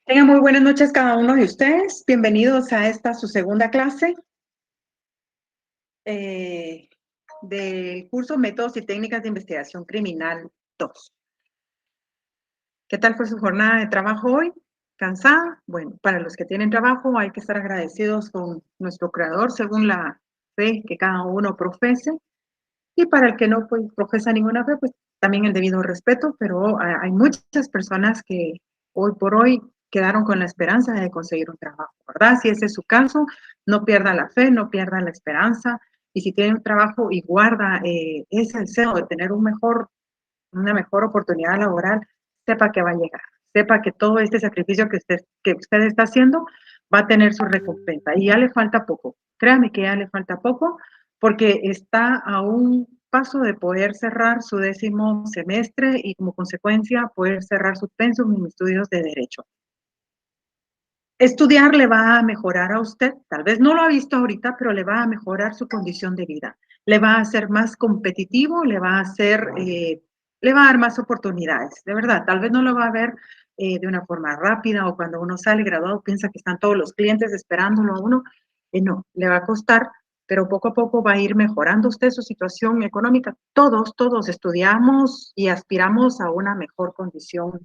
Tengan muy buenas noches cada uno de ustedes. Bienvenidos a esta su segunda clase del curso Métodos y Técnicas de Investigación Criminal 2. ¿Qué tal fue su jornada de trabajo hoy? ¿Cansada? Bueno, para los que tienen trabajo hay que estar agradecidos con nuestro creador según la fe que cada uno profese. Y para el que no pues, profesa ninguna fe, pues también el debido respeto, pero hay muchas personas que hoy por hoy quedaron con la esperanza de conseguir un trabajo, ¿verdad? Si ese es su caso, no pierda la fe, no pierda la esperanza, y si tiene un trabajo y guarda ese deseo de tener una mejor oportunidad laboral, sepa que va a llegar, sepa que todo este sacrificio que usted está haciendo va a tener su recompensa, y ya le falta poco, créame que ya le falta poco, porque está a un paso de poder cerrar su 10º semestre y como consecuencia poder cerrar su pensum en estudios de Derecho. Estudiar le va a mejorar a usted, tal vez no lo ha visto ahorita, pero le va a mejorar su condición de vida, le va a hacer más competitivo, le va a dar más oportunidades, de verdad, tal vez no lo va a ver de una forma rápida o cuando uno sale graduado piensa que están todos los clientes esperándolo a uno, no, le va a costar, pero poco a poco va a ir mejorando usted su situación económica. Todos estudiamos y aspiramos a una mejor condición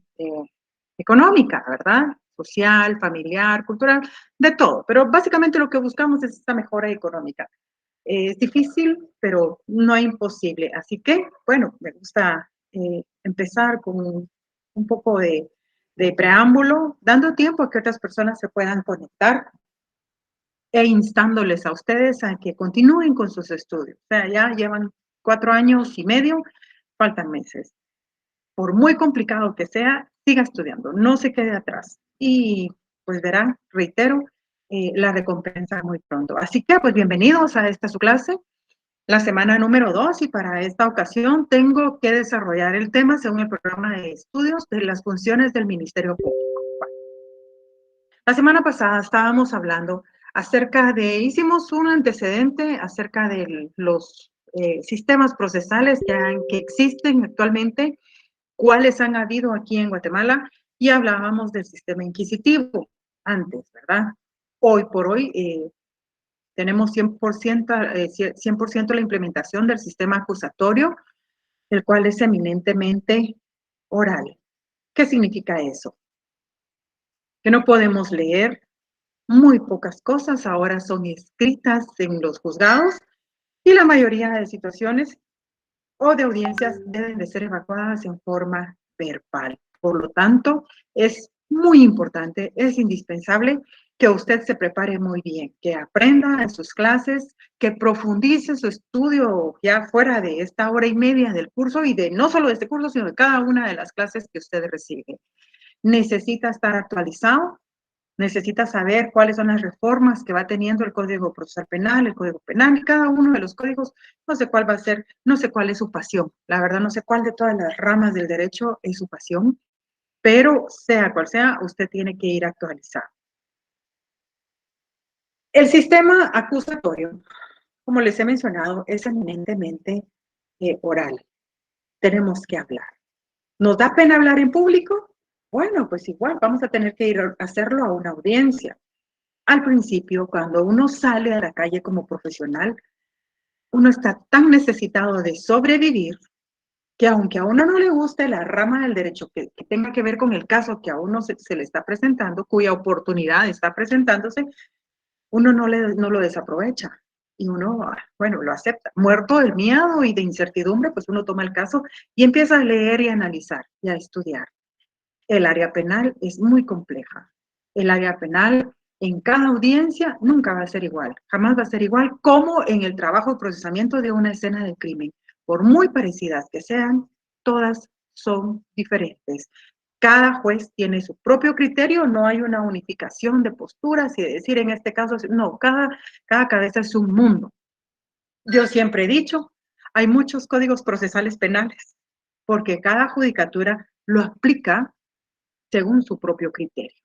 económica, ¿verdad? Social, familiar, cultural, de todo. Pero básicamente lo que buscamos es esta mejora económica. Es difícil, pero no es imposible. Así que, bueno, me gusta empezar con un poco de preámbulo, dando tiempo a que otras personas se puedan conectar e instándoles a ustedes a que continúen con sus estudios. O sea, ya llevan 4 años y medio, faltan meses. Por muy complicado que sea, siga estudiando, no se quede atrás. Y pues verán, reitero, la recompensa muy pronto. Así que pues bienvenidos a esta su clase, la semana número 2, y para esta ocasión tengo que desarrollar el tema según el programa de estudios de las funciones del Ministerio Público. La semana pasada estábamos hablando hicimos un antecedente acerca de los sistemas procesales que existen actualmente, cuáles han habido aquí en Guatemala, y hablábamos del sistema inquisitivo antes, ¿verdad? Hoy por hoy tenemos 100% la implementación del sistema acusatorio, el cual es eminentemente oral. ¿Qué significa eso? Que no podemos leer, muy pocas cosas ahora son escritas en los juzgados, y la mayoría de situaciones o de audiencias deben de ser evacuadas en forma verbal. Por lo tanto, es muy importante, es indispensable que usted se prepare muy bien, que aprenda en sus clases, que profundice su estudio ya fuera de esta hora y media del curso, y de no solo de este curso, sino de cada una de las clases que usted recibe. Necesita estar actualizado, necesita saber cuáles son las reformas que va teniendo el Código Procesal Penal, el Código Penal, y cada uno de los códigos, no sé cuál va a ser, no sé cuál es su pasión. La verdad, no sé cuál de todas las ramas del derecho es su pasión, pero sea cual sea, usted tiene que ir actualizado. El sistema acusatorio, como les he mencionado, es eminentemente oral. Tenemos que hablar. ¿Nos da pena hablar en público? Bueno, pues igual, vamos a tener que ir a hacerlo a una audiencia. Al principio, cuando uno sale a la calle como profesional, uno está tan necesitado de sobrevivir que aunque a uno no le guste la rama del derecho que tenga que ver con el caso que a uno se le está presentando, cuya oportunidad está presentándose, uno no lo desaprovecha. Y uno, bueno, lo acepta. Muerto del miedo y de incertidumbre, pues uno toma el caso y empieza a leer y a analizar y a estudiar. El área penal es muy compleja. El área penal en cada audiencia nunca va a ser igual, jamás va a ser igual como en el trabajo de procesamiento de una escena del crimen. Por muy parecidas que sean, todas son diferentes. Cada juez tiene su propio criterio, no hay una unificación de posturas y de decir en este caso, no, cada cabeza es un mundo. Yo siempre he dicho, hay muchos códigos procesales penales, porque cada judicatura lo aplica según su propio criterio.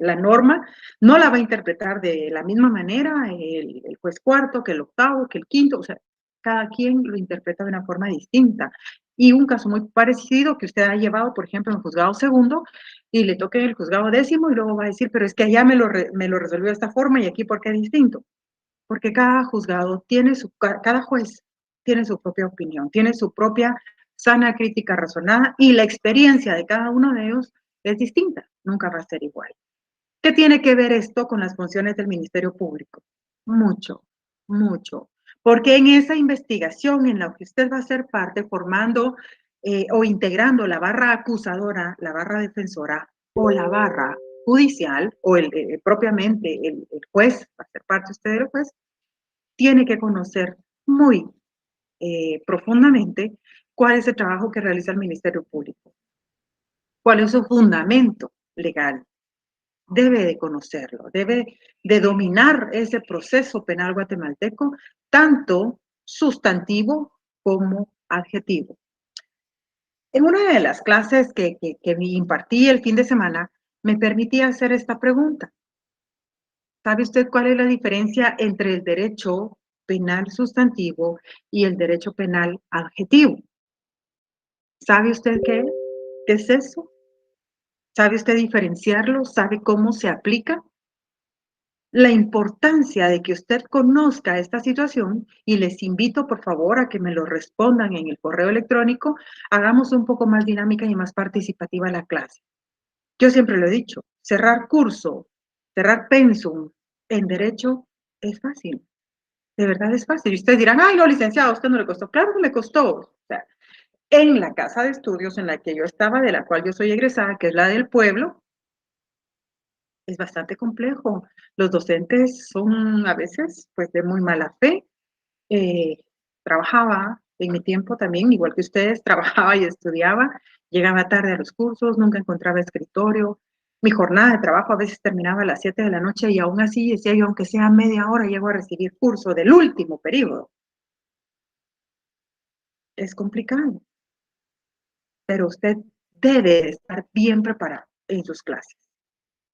La norma no la va a interpretar de la misma manera el juez cuarto que el octavo, que el quinto, o sea, cada quien lo interpreta de una forma distinta. Y un caso muy parecido que usted ha llevado, por ejemplo, en el juzgado segundo, y le toque el juzgado décimo, y luego va a decir, pero es que allá me lo resolvió de esta forma y aquí, ¿por qué es distinto? Porque cada juzgado tiene cada juez tiene su propia opinión, tiene su propia sana crítica razonada y la experiencia de cada uno de ellos es distinta, nunca va a ser igual. ¿Qué tiene que ver esto con las funciones del Ministerio Público? Mucho, mucho. Porque en esa investigación en la que usted va a ser parte formando o integrando la barra acusadora, la barra defensora o la barra judicial o propiamente el juez, va a ser parte usted del juez, tiene que conocer muy profundamente cuál es el trabajo que realiza el Ministerio Público, cuál es su fundamento legal. Debe de conocerlo, debe de dominar ese proceso penal guatemalteco, tanto sustantivo como adjetivo. En una de las clases que impartí el fin de semana, me permití hacer esta pregunta. ¿Sabe usted cuál es la diferencia entre el derecho penal sustantivo y el derecho penal adjetivo? ¿Sabe usted qué es eso? ¿Sabe usted diferenciarlo? ¿Sabe cómo se aplica? La importancia de que usted conozca esta situación, y les invito por favor a que me lo respondan en el correo electrónico, hagamos un poco más dinámica y más participativa la clase. Yo siempre lo he dicho, cerrar curso, cerrar pensum en derecho es fácil. De verdad es fácil. Y ustedes dirán, ay, no, licenciado, a usted no le costó. Claro que me costó. O sea, en la casa de estudios en la que yo estaba, de la cual yo soy egresada, que es la del pueblo, es bastante complejo. Los docentes son a veces, pues, de muy mala fe. Eh, Trabajaba en mi tiempo también, igual que ustedes, trabajaba y estudiaba. Llegaba tarde a los cursos, nunca encontraba escritorio. Mi jornada de trabajo a veces terminaba a las 7 de la noche y aún así decía yo, aunque sea media hora, llego a recibir curso del último periodo. Es complicado, pero usted debe estar bien preparado en sus clases.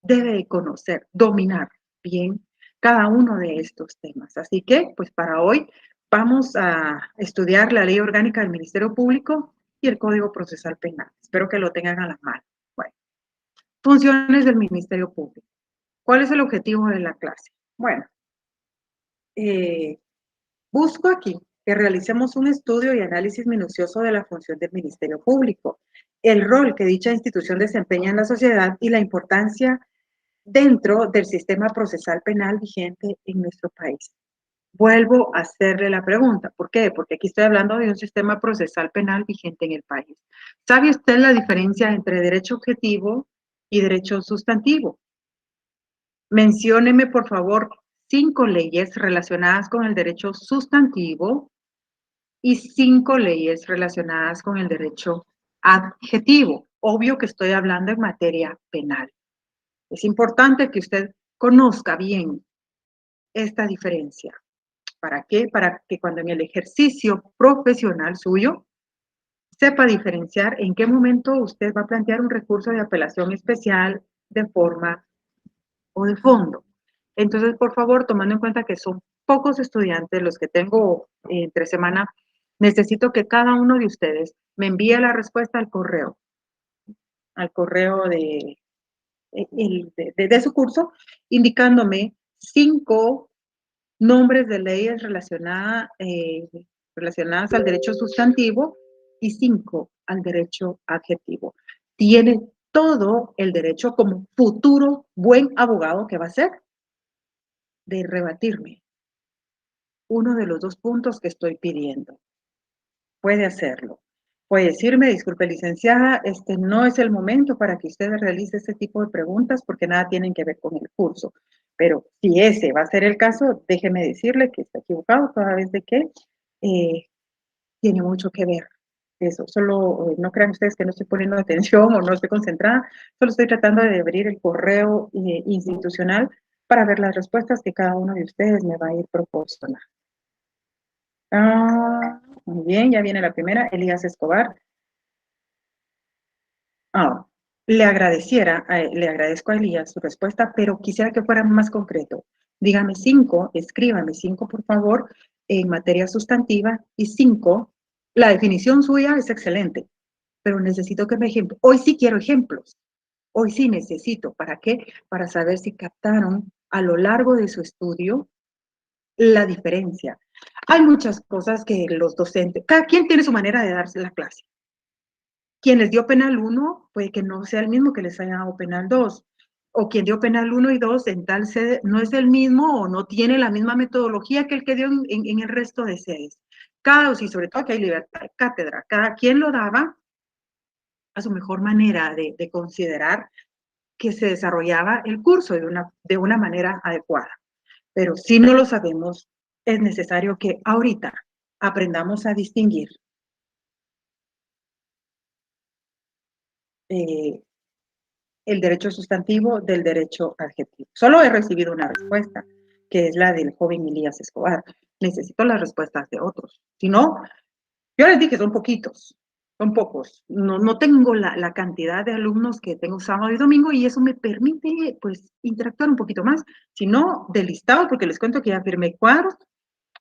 Debe conocer, dominar bien cada uno de estos temas. Así que, pues para hoy vamos a estudiar la Ley Orgánica del Ministerio Público y el Código Procesal Penal. Espero que lo tengan a la mano. Bueno, funciones del Ministerio Público. ¿Cuál es el objetivo de la clase? Bueno, eh, busco aquí que realicemos un estudio y análisis minucioso de la función del Ministerio Público, el rol que dicha institución desempeña en la sociedad y la importancia dentro del sistema procesal penal vigente en nuestro país. Vuelvo a hacerle la pregunta. ¿Por qué? Porque aquí estoy hablando de un sistema procesal penal vigente en el país. ¿Sabe usted la diferencia entre derecho objetivo y derecho sustantivo? Mencióneme, por favor, 5 leyes relacionadas con el derecho sustantivo y 5 leyes relacionadas con el derecho adjetivo. Obvio que estoy hablando en materia penal. Es importante que usted conozca bien esta diferencia. ¿Para qué? Para que cuando en el ejercicio profesional suyo sepa diferenciar en qué momento usted va a plantear un recurso de apelación especial de forma o de fondo. Entonces, por favor, tomando en cuenta que son pocos estudiantes los que tengo entre semana, necesito que cada uno de ustedes me envíe la respuesta al correo de su curso, indicándome 5 nombres de leyes relacionadas al derecho sustantivo y 5 al derecho adjetivo. Tiene todo el derecho como futuro buen abogado que va a ser de rebatirme uno de los 2 puntos que estoy pidiendo. Puede hacerlo. Puede decirme, disculpe, licenciada, este no es el momento para que usted realice este tipo de preguntas porque nada tienen que ver con el curso. Pero si ese va a ser el caso, déjeme decirle que está equivocado toda vez de que eh, tiene mucho que ver eso. Solo no crean ustedes que no estoy poniendo atención o no estoy concentrada, solo estoy tratando de abrir el correo institucional para ver las respuestas que cada uno de ustedes me va a ir proporcionando. Muy bien, ya viene la primera, Elías Escobar. Ahora, le agradezco a Elías su respuesta, pero quisiera que fuera más concreto. Dígame 5, escríbame 5, por favor, en materia sustantiva, y 5, la definición suya es excelente, pero necesito que me ejemplo. Hoy sí quiero ejemplos. Hoy sí necesito. ¿Para qué? Para saber si captaron a lo largo de su estudio la diferencia. Hay muchas cosas que los docentes, cada quien tiene su manera de darse la clase. Quien les dio penal 1 puede que no sea el mismo que les haya dado penal 2. O quien dio penal 1 y 2 en tal sede no es el mismo o no tiene la misma metodología que el que dio en el resto de sedes. Y sobre todo que hay libertad de cátedra. Cada quien lo daba a su mejor manera de considerar que se desarrollaba el curso de una manera adecuada. Pero si no lo sabemos, es necesario que ahorita aprendamos a distinguir eh, el derecho sustantivo del derecho adjetivo. Solo he recibido una respuesta, que es la del joven Elías Escobar. Necesito las respuestas de otros. Si no, yo les dije, son poquitos, son pocos. No tengo la cantidad de alumnos que tengo sábado y domingo y eso me permite, pues, interactuar un poquito más. Si no, del listado, porque les cuento que ya firmé cuadros,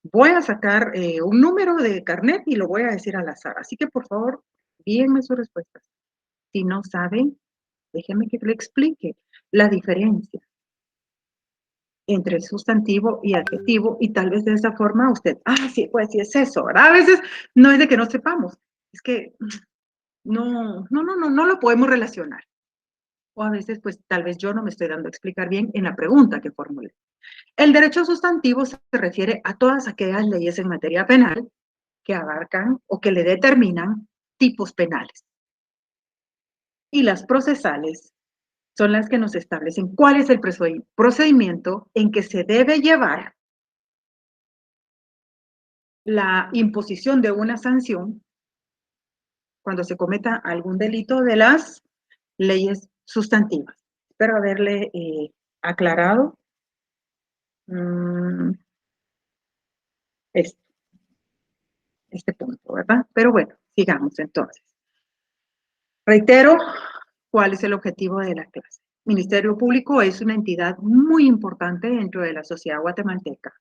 voy a sacar un número de carnet y lo voy a decir al azar. Así que, por favor, envíenme sus respuestas. Si no saben, déjeme que le explique la diferencia entre sustantivo y adjetivo y tal vez de esa forma usted, sí, pues sí es eso, ¿verdad? A veces no es de que no sepamos, es que no lo podemos relacionar. O a veces, pues tal vez yo no me estoy dando a explicar bien en la pregunta que formulé. El derecho sustantivo se refiere a todas aquellas leyes en materia penal que abarcan o que le determinan tipos penales. Y las procesales son las que nos establecen cuál es el procedimiento en que se debe llevar la imposición de una sanción cuando se cometa algún delito de las leyes sustantivas. Espero haberle aclarado mmm, este, este punto, ¿verdad? Pero bueno, sigamos entonces. Reitero, ¿cuál es el objetivo de la clase? Ministerio Público es una entidad muy importante dentro de la sociedad guatemalteca.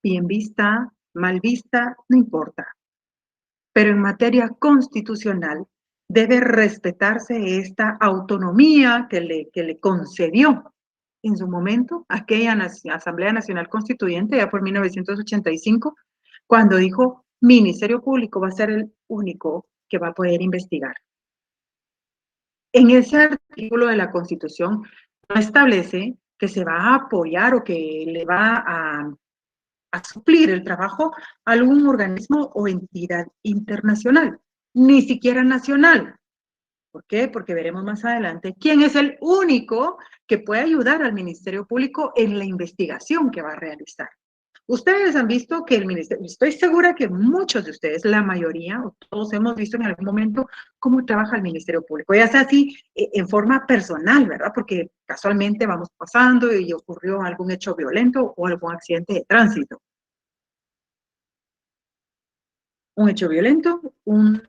Bien vista, mal vista, no importa. Pero en materia constitucional debe respetarse esta autonomía que le concedió en su momento aquella Asamblea Nacional Constituyente, ya por 1985, cuando dijo, Ministerio Público va a ser el único que va a poder investigar. En ese artículo de la Constitución no establece que se va a apoyar o que le va a suplir el trabajo a algún organismo o entidad internacional, ni siquiera nacional. ¿Por qué? Porque veremos más adelante quién es el único que puede ayudar al Ministerio Público en la investigación que va a realizar. Ustedes han visto que el ministerio, estoy segura que muchos de ustedes, la mayoría, o todos hemos visto en algún momento cómo trabaja el Ministerio Público, ya sea así en forma personal, ¿verdad? Porque casualmente vamos pasando y ocurrió algún hecho violento o algún accidente de tránsito. Un hecho violento, un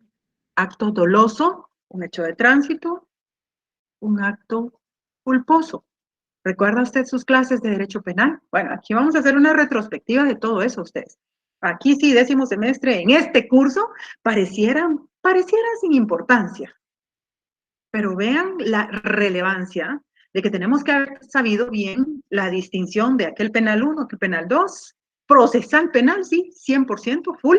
acto doloso, un hecho de tránsito, un acto culposo. ¿Recuerda usted sus clases de Derecho Penal? Bueno, aquí vamos a hacer una retrospectiva de todo eso ustedes. Aquí sí, 10º semestre, en este curso, pareciera sin importancia. Pero vean la relevancia de que tenemos que haber sabido bien la distinción de aquel penal 1, aquel penal 2, procesal penal, sí, 100%, full.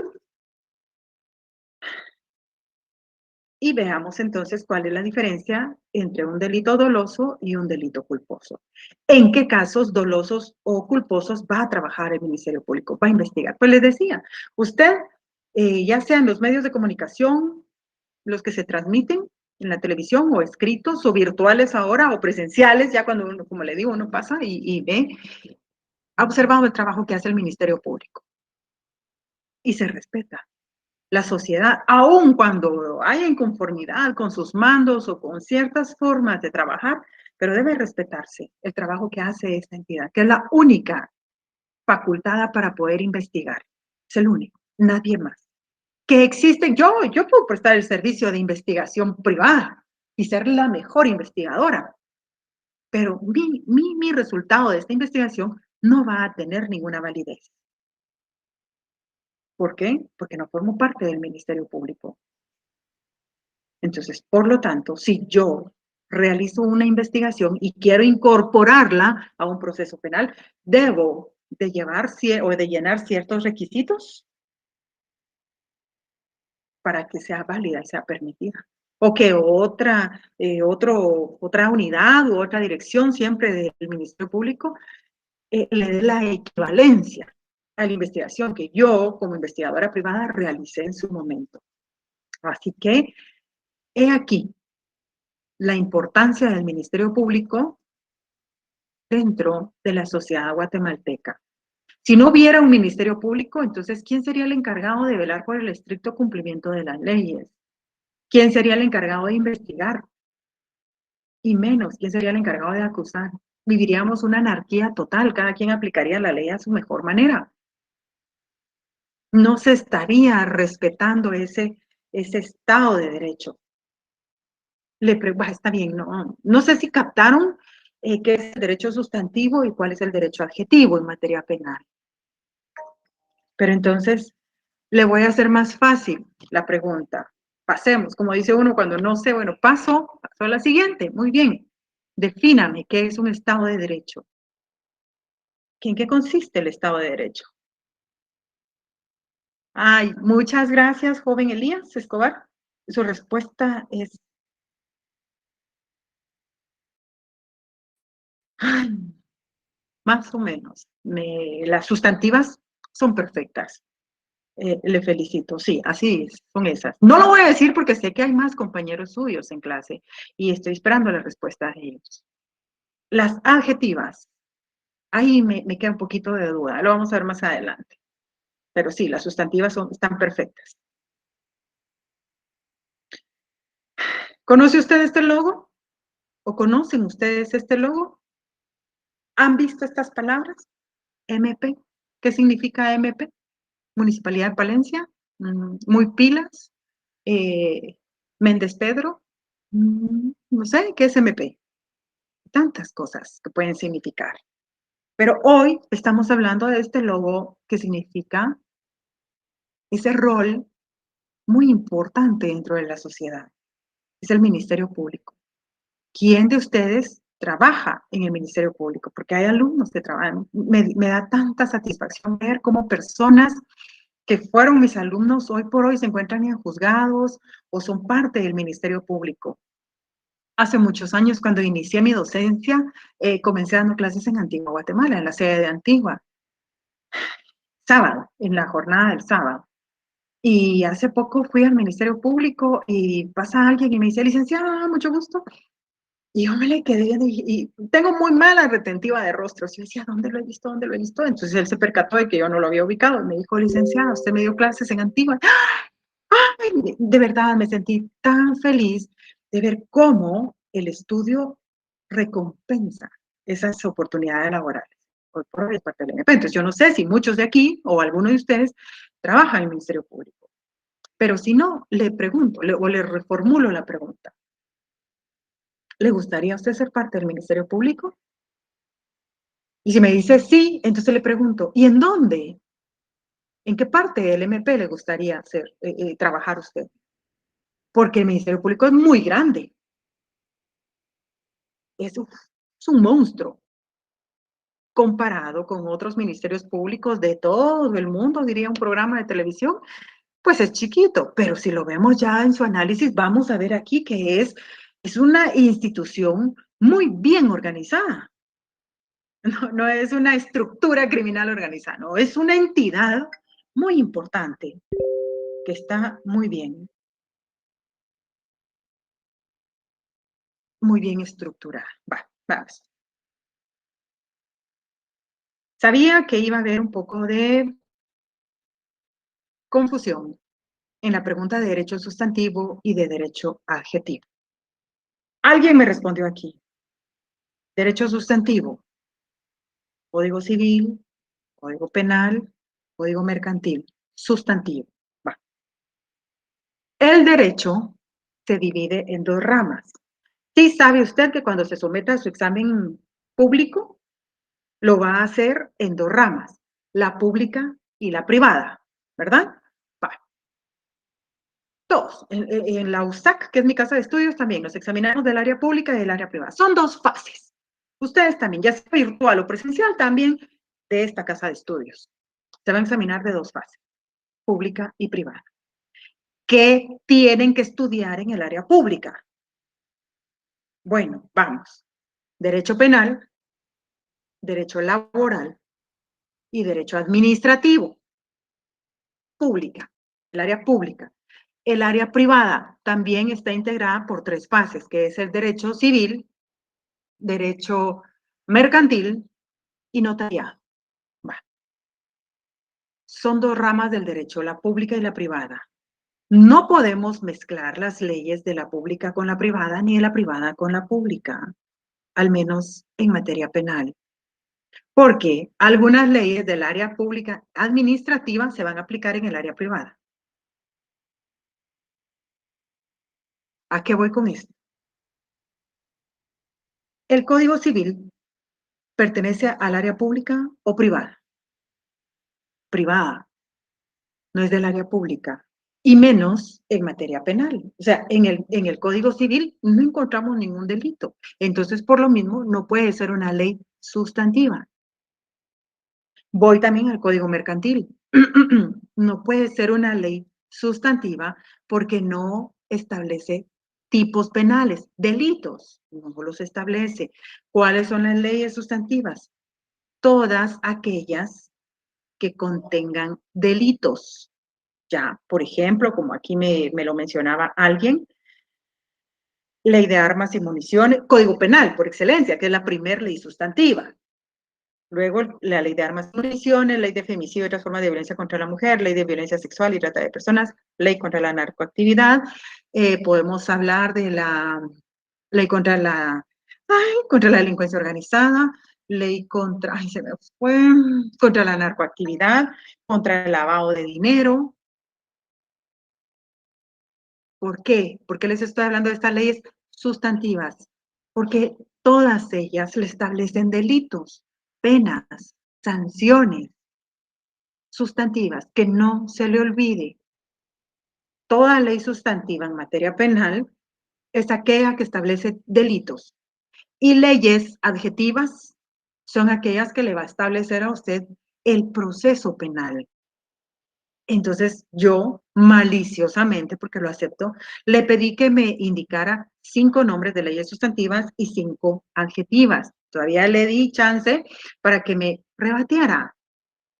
Y veamos entonces cuál es la diferencia entre un delito doloso y un delito culposo. ¿En qué casos dolosos o culposos va a trabajar el Ministerio Público? Va a investigar. Pues les decía, usted ya sean los medios de comunicación, los que se transmiten en la televisión o escritos o virtuales ahora o presenciales, ya cuando uno, como le digo, uno pasa y ve, ha observado el trabajo que hace el Ministerio Público y se respeta. La sociedad, aun cuando haya inconformidad con sus mandos o con ciertas formas de trabajar, pero debe respetarse el trabajo que hace esta entidad, que es la única facultada para poder investigar. Es el único, nadie más. Que existen, yo puedo prestar el servicio de investigación privada y ser la mejor investigadora, pero mi resultado de esta investigación no va a tener ninguna validez. ¿Por qué? Porque no formo parte del Ministerio Público. Entonces, por lo tanto, si yo realizo una investigación y quiero incorporarla a un proceso penal, debo de llevar o de llenar ciertos requisitos para que sea válida y sea permitida. O que otra unidad u otra dirección siempre del Ministerio Público le dé la equivalencia a la investigación que yo, como investigadora privada, realicé en su momento. Así que he aquí la importancia del Ministerio Público dentro de la sociedad guatemalteca. Si no hubiera un Ministerio Público, entonces, ¿quién sería el encargado de velar por el estricto cumplimiento de las leyes? ¿Quién sería el encargado de investigar? Y menos, ¿quién sería el encargado de acusar? Viviríamos una anarquía total, cada quien aplicaría la ley a su mejor manera. No se estaría respetando ese Estado de Derecho. Está bien, no sé si captaron qué es el derecho sustantivo y cuál es el derecho adjetivo en materia penal. Pero entonces le voy a hacer más fácil la pregunta. Pasemos, como dice uno cuando no sé, bueno, paso a la siguiente. Muy bien, defíname qué es un Estado de Derecho. ¿En qué consiste el Estado de Derecho? Ay, muchas gracias, joven Elías Escobar. Su respuesta es, ay, más o menos. Las sustantivas son perfectas. Le felicito, sí, así es, son esas. No lo voy a decir porque sé que hay más compañeros suyos en clase y estoy esperando la respuesta de ellos. Las adjetivas, ahí me queda un poquito de duda, lo vamos a ver más adelante. Pero sí, las sustantivas están perfectas. ¿Conoce usted este logo? ¿O conocen ustedes este logo? ¿Han visto estas palabras? MP. ¿Qué significa MP? Municipalidad de Palencia, muy pilas, Méndez Pedro, no sé, ¿qué es MP? Tantas cosas que pueden significar. Pero hoy estamos hablando de este logo que significa ese rol muy importante dentro de la sociedad. Es el Ministerio Público. ¿Quién de ustedes trabaja en el Ministerio Público? Porque hay alumnos que trabajan. Me da tanta satisfacción ver cómo personas que fueron mis alumnos hoy por hoy se encuentran en juzgados o son parte del Ministerio Público. Hace muchos años, cuando inicié mi docencia, comencé dando clases en Antigua Guatemala, en la sede de Antigua, sábado, en la jornada del sábado. Y hace poco fui al Ministerio Público y pasa alguien y me dice, licenciada, mucho gusto. Y yo me le quedé y tengo muy mala retentiva de rostros. Yo decía, ¿dónde lo he visto? ¿Dónde lo he visto? Entonces él se percató de que yo no lo había ubicado. Me dijo, licenciada, usted me dio clases en Antigua. Ay, de verdad me sentí tan feliz de ver cómo el estudio recompensa esas oportunidades laborales. Hoy por hoy es parte del MP. Entonces yo no sé si muchos de aquí o alguno de ustedes trabajan en el Ministerio Público. Pero si no, le pregunto o le reformulo la pregunta. ¿Le gustaría a usted ser parte del Ministerio Público? Y si me dice sí, entonces le pregunto, ¿y en dónde? ¿En qué parte del MP le gustaría trabajar usted? Porque el Ministerio Público es muy grande. Es un monstruo comparado con otros ministerios públicos de todo el mundo, diría un programa de televisión, pues es chiquito, pero si lo vemos ya en su análisis, vamos a ver aquí que es una institución muy bien organizada. No es una estructura criminal organizada, no, es una entidad muy importante que está muy bien estructurada. Va, vamos. Sabía que iba a haber un poco de confusión en la pregunta de derecho sustantivo y de derecho adjetivo. Alguien me respondió aquí. Derecho sustantivo, Código Civil, Código Penal, Código Mercantil, sustantivo. Va. El derecho se divide en dos ramas. Sí sabe usted que cuando se someta a su examen público, lo va a hacer en dos ramas, la pública y la privada, ¿verdad? Va. Todos, en la USAC, que es mi casa de estudios, también nos examinamos del área pública y del área privada. Son dos fases. Ustedes también, ya sea virtual o presencial, también de esta casa de estudios. Se van a examinar de dos fases, pública y privada. ¿Qué tienen que estudiar en el área pública? Bueno, vamos. Derecho penal, derecho laboral y derecho administrativo. Pública, el área pública. El área privada también está integrada por tres fases, que es el derecho civil, derecho mercantil y notariado. Bueno, son dos ramas del derecho, la pública y la privada. No podemos mezclar las leyes de la pública con la privada ni de la privada con la pública, al menos en materia penal. Porque algunas leyes del área pública administrativa se van a aplicar en el área privada. ¿A qué voy con esto? ¿El Código Civil pertenece al área pública o privada? Privada, no es del área pública. Y menos en materia penal. O sea, en el Código Civil no encontramos ningún delito. Entonces, por lo mismo, no puede ser una ley sustantiva. Voy también al Código Mercantil. No puede ser una ley sustantiva porque no establece tipos penales, delitos, no los establece. ¿Cuáles son las leyes sustantivas? Todas aquellas que contengan delitos. Ya, por ejemplo, como aquí me lo mencionaba alguien, ley de armas y municiones, Código Penal, por excelencia, que es la primera ley sustantiva. Luego, la ley de armas y municiones, ley de femicidio y otras formas de violencia contra la mujer, ley de violencia sexual y trata de personas, ley contra la narcoactividad. Podemos hablar de la ley contra la delincuencia organizada, ley contra la narcoactividad, contra el lavado de dinero. ¿Por qué? ¿Por qué les estoy hablando de estas leyes sustantivas? Porque todas ellas le establecen delitos, penas, sanciones sustantivas, que no se le olvide. Toda ley sustantiva en materia penal es aquella que establece delitos. Y leyes adjetivas son aquellas que le va a establecer a usted el proceso penal. Entonces yo, maliciosamente, porque lo acepto, le pedí que me indicara 5 nombres de leyes sustantivas y 5 adjetivas. Todavía le di chance para que me rebatiera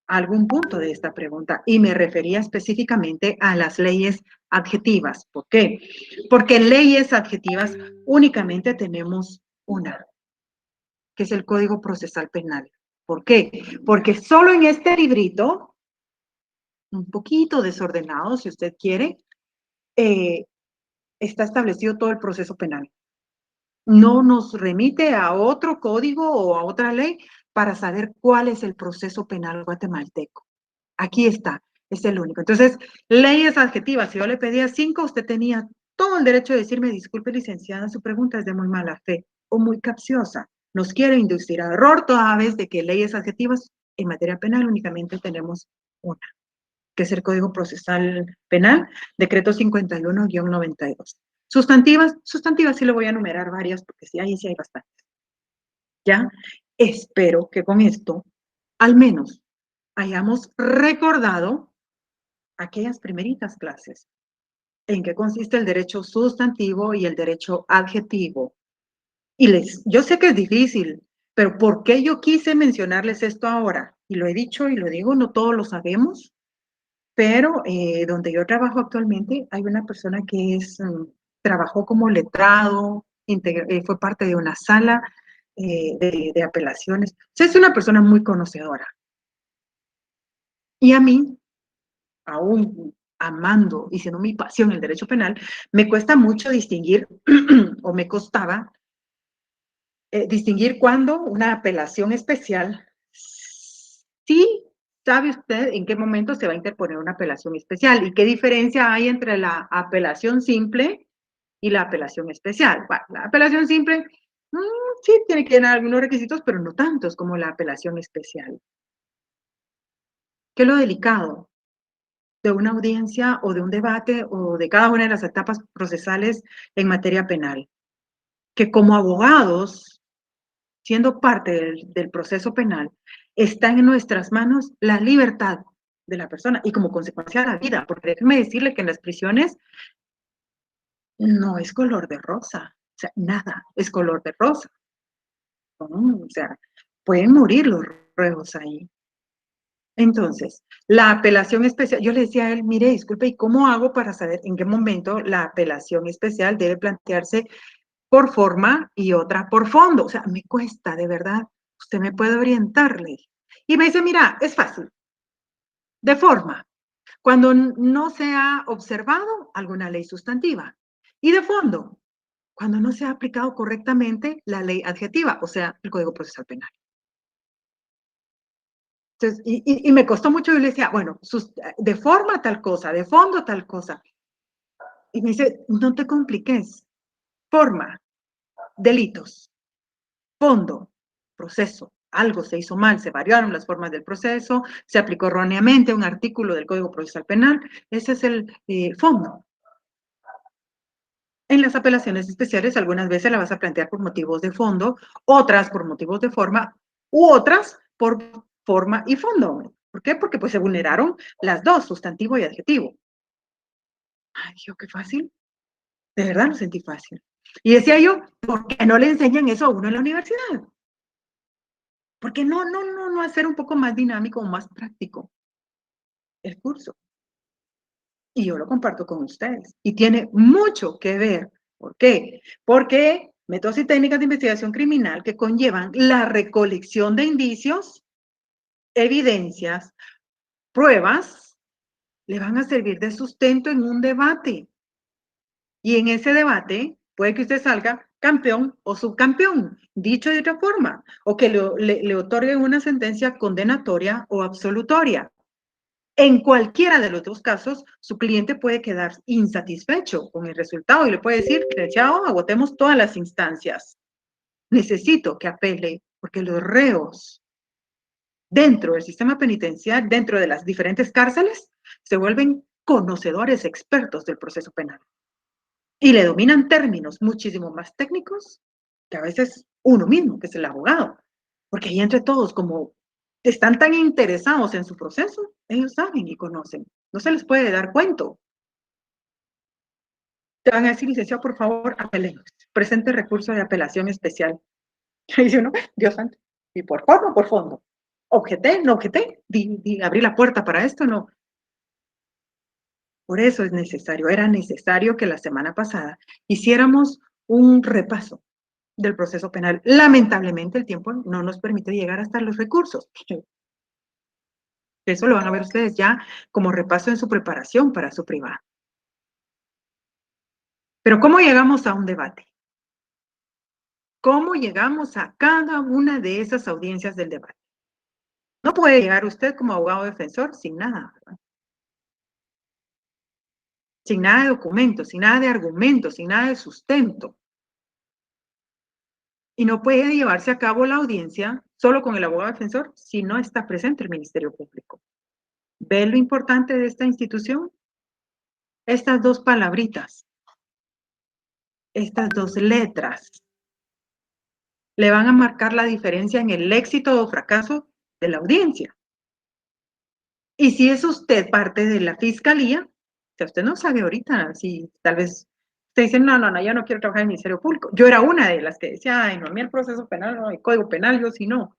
algún punto de esta pregunta y me refería específicamente a las leyes adjetivas. ¿Por qué? Porque en leyes adjetivas únicamente tenemos una, que es el Código Procesal Penal. ¿Por qué? Porque solo en este librito, un poquito desordenado, si usted quiere, está establecido todo el proceso penal. No nos remite a otro código o a otra ley para saber cuál es el proceso penal guatemalteco. Aquí está, es el único. Entonces, leyes adjetivas, si yo le pedía 5, usted tenía todo el derecho de decirme, disculpe, licenciada, su pregunta es de muy mala fe o muy capciosa. Nos quiere inducir a error toda vez de que leyes adjetivas en materia penal únicamente tenemos una, que es el Código Procesal Penal, decreto 51-92. Sustantivas sí le voy a enumerar varias, porque ahí sí hay bastantes. ¿Ya? Espero que con esto, al menos, hayamos recordado aquellas primeritas clases en qué consiste el derecho sustantivo y el derecho adjetivo. Y yo sé que es difícil, pero ¿por qué yo quise mencionarles esto ahora? Y lo he dicho y lo digo, no todos lo sabemos. pero donde yo trabajo actualmente hay una persona que trabajó como letrado, fue parte de una sala de apelaciones. O sea, es una persona muy conocedora. Y a mí, aún amando y siendo mi pasión el derecho penal, me cuesta mucho distinguir, o me costaba distinguir cuándo una apelación especial, sí sabe usted en qué momento se va a interponer una apelación especial y qué diferencia hay entre la apelación simple y la apelación especial. Bueno, la apelación simple, sí, tiene que tener algunos requisitos, pero no tantos como la apelación especial. ¿Qué es lo delicado de una audiencia o de un debate o de cada una de las etapas procesales en materia penal? Que como abogados, siendo parte del proceso penal, está en nuestras manos la libertad de la persona y como consecuencia la vida, porque déjeme decirle que en las prisiones no es color de rosa, o sea, nada es color de rosa, ¿no? O sea, pueden morir los reos ahí. Entonces, la apelación especial, yo le decía a él, mire, disculpe, ¿y cómo hago para saber en qué momento la apelación especial debe plantearse por forma y otra por fondo? O sea, me cuesta, de verdad. Usted me puede orientarle. Y me dice, mira, es fácil. De forma, cuando no se ha observado alguna ley sustantiva. Y de fondo, cuando no se ha aplicado correctamente la ley adjetiva, o sea, el Código Procesal Penal. Entonces, y me costó mucho, yo le decía, bueno, de forma tal cosa, de fondo tal cosa. Y me dice, no te compliques. Forma, delitos. Fondo, proceso. Algo se hizo mal, se variaron las formas del proceso, se aplicó erróneamente un artículo del Código Procesal Penal. Ese es el fondo. En las apelaciones especiales, algunas veces la vas a plantear por motivos de fondo, otras por motivos de forma, u otras por forma y fondo. ¿Por qué? Porque pues se vulneraron las dos, sustantivo y adjetivo. Ay, yo, qué fácil. De verdad lo sentí fácil. Y decía yo, ¿por qué no le enseñan eso a uno en la universidad? ¿Por qué no hacer un poco más dinámico o más práctico el curso? Y yo lo comparto con ustedes. Y tiene mucho que ver. ¿Por qué? Porque métodos y técnicas de investigación criminal que conllevan la recolección de indicios, evidencias, pruebas, le van a servir de sustento en un debate. Y en ese debate puede que usted salga campeón o subcampeón, dicho de otra forma, o que le otorguen una sentencia condenatoria o absolutoria. En cualquiera de los dos casos, su cliente puede quedar insatisfecho con el resultado y le puede decir, chao, agotemos todas las instancias. Necesito que apele porque los reos dentro del sistema penitenciario, dentro de las diferentes cárceles, se vuelven conocedores expertos del proceso penal y le dominan términos muchísimo más técnicos que a veces uno mismo, que es el abogado, porque ahí entre todos, como están tan interesados en su proceso, ellos saben y conocen, no se les puede dar cuento. Te van a decir, licenciado, por favor, apelemos, presente recurso de apelación especial. Y dice uno, Dios santo, ¿y por forma o por fondo? ¿Objeté? ¿No objeté? ¿Abrí la puerta para esto? No. Por eso es necesario, era necesario que la semana pasada hiciéramos un repaso del proceso penal. Lamentablemente el tiempo no nos permite llegar hasta los recursos. Eso lo van a ver ustedes ya como repaso en su preparación para su privado. Pero ¿cómo llegamos a un debate? ¿Cómo llegamos a cada una de esas audiencias del debate? No puede llegar usted como abogado defensor sin nada, ¿verdad? Sin nada de documentos, sin nada de argumentos, sin nada de sustento. Y no puede llevarse a cabo la audiencia solo con el abogado defensor si no está presente el Ministerio Público. ¿Ve lo importante de esta institución? Estas dos palabritas, estas dos letras, le van a marcar la diferencia en el éxito o fracaso de la audiencia. Y si es usted parte de la fiscalía, que usted no sabe ahorita si tal vez usted dice, no, yo no quiero trabajar en el Ministerio Público. Yo era una de las que decía, ay, no, a mí el proceso penal, no, el código penal, yo sí no.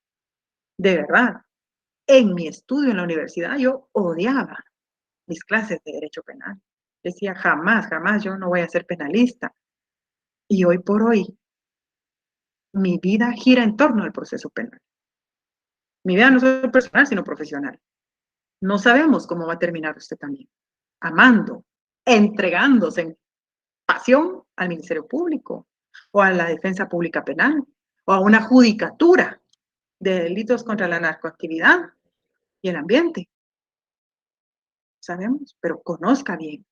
De verdad, en mi estudio en la universidad yo odiaba mis clases de derecho penal. Decía, jamás, jamás, yo no voy a ser penalista. Y hoy por hoy, mi vida gira en torno al proceso penal. Mi vida no solo personal, sino profesional. No sabemos cómo va a terminar usted también. Amando, entregándose en pasión al Ministerio Público o a la Defensa Pública Penal o a una judicatura de delitos contra la narcoactividad y el ambiente. Sabemos, pero conozca bien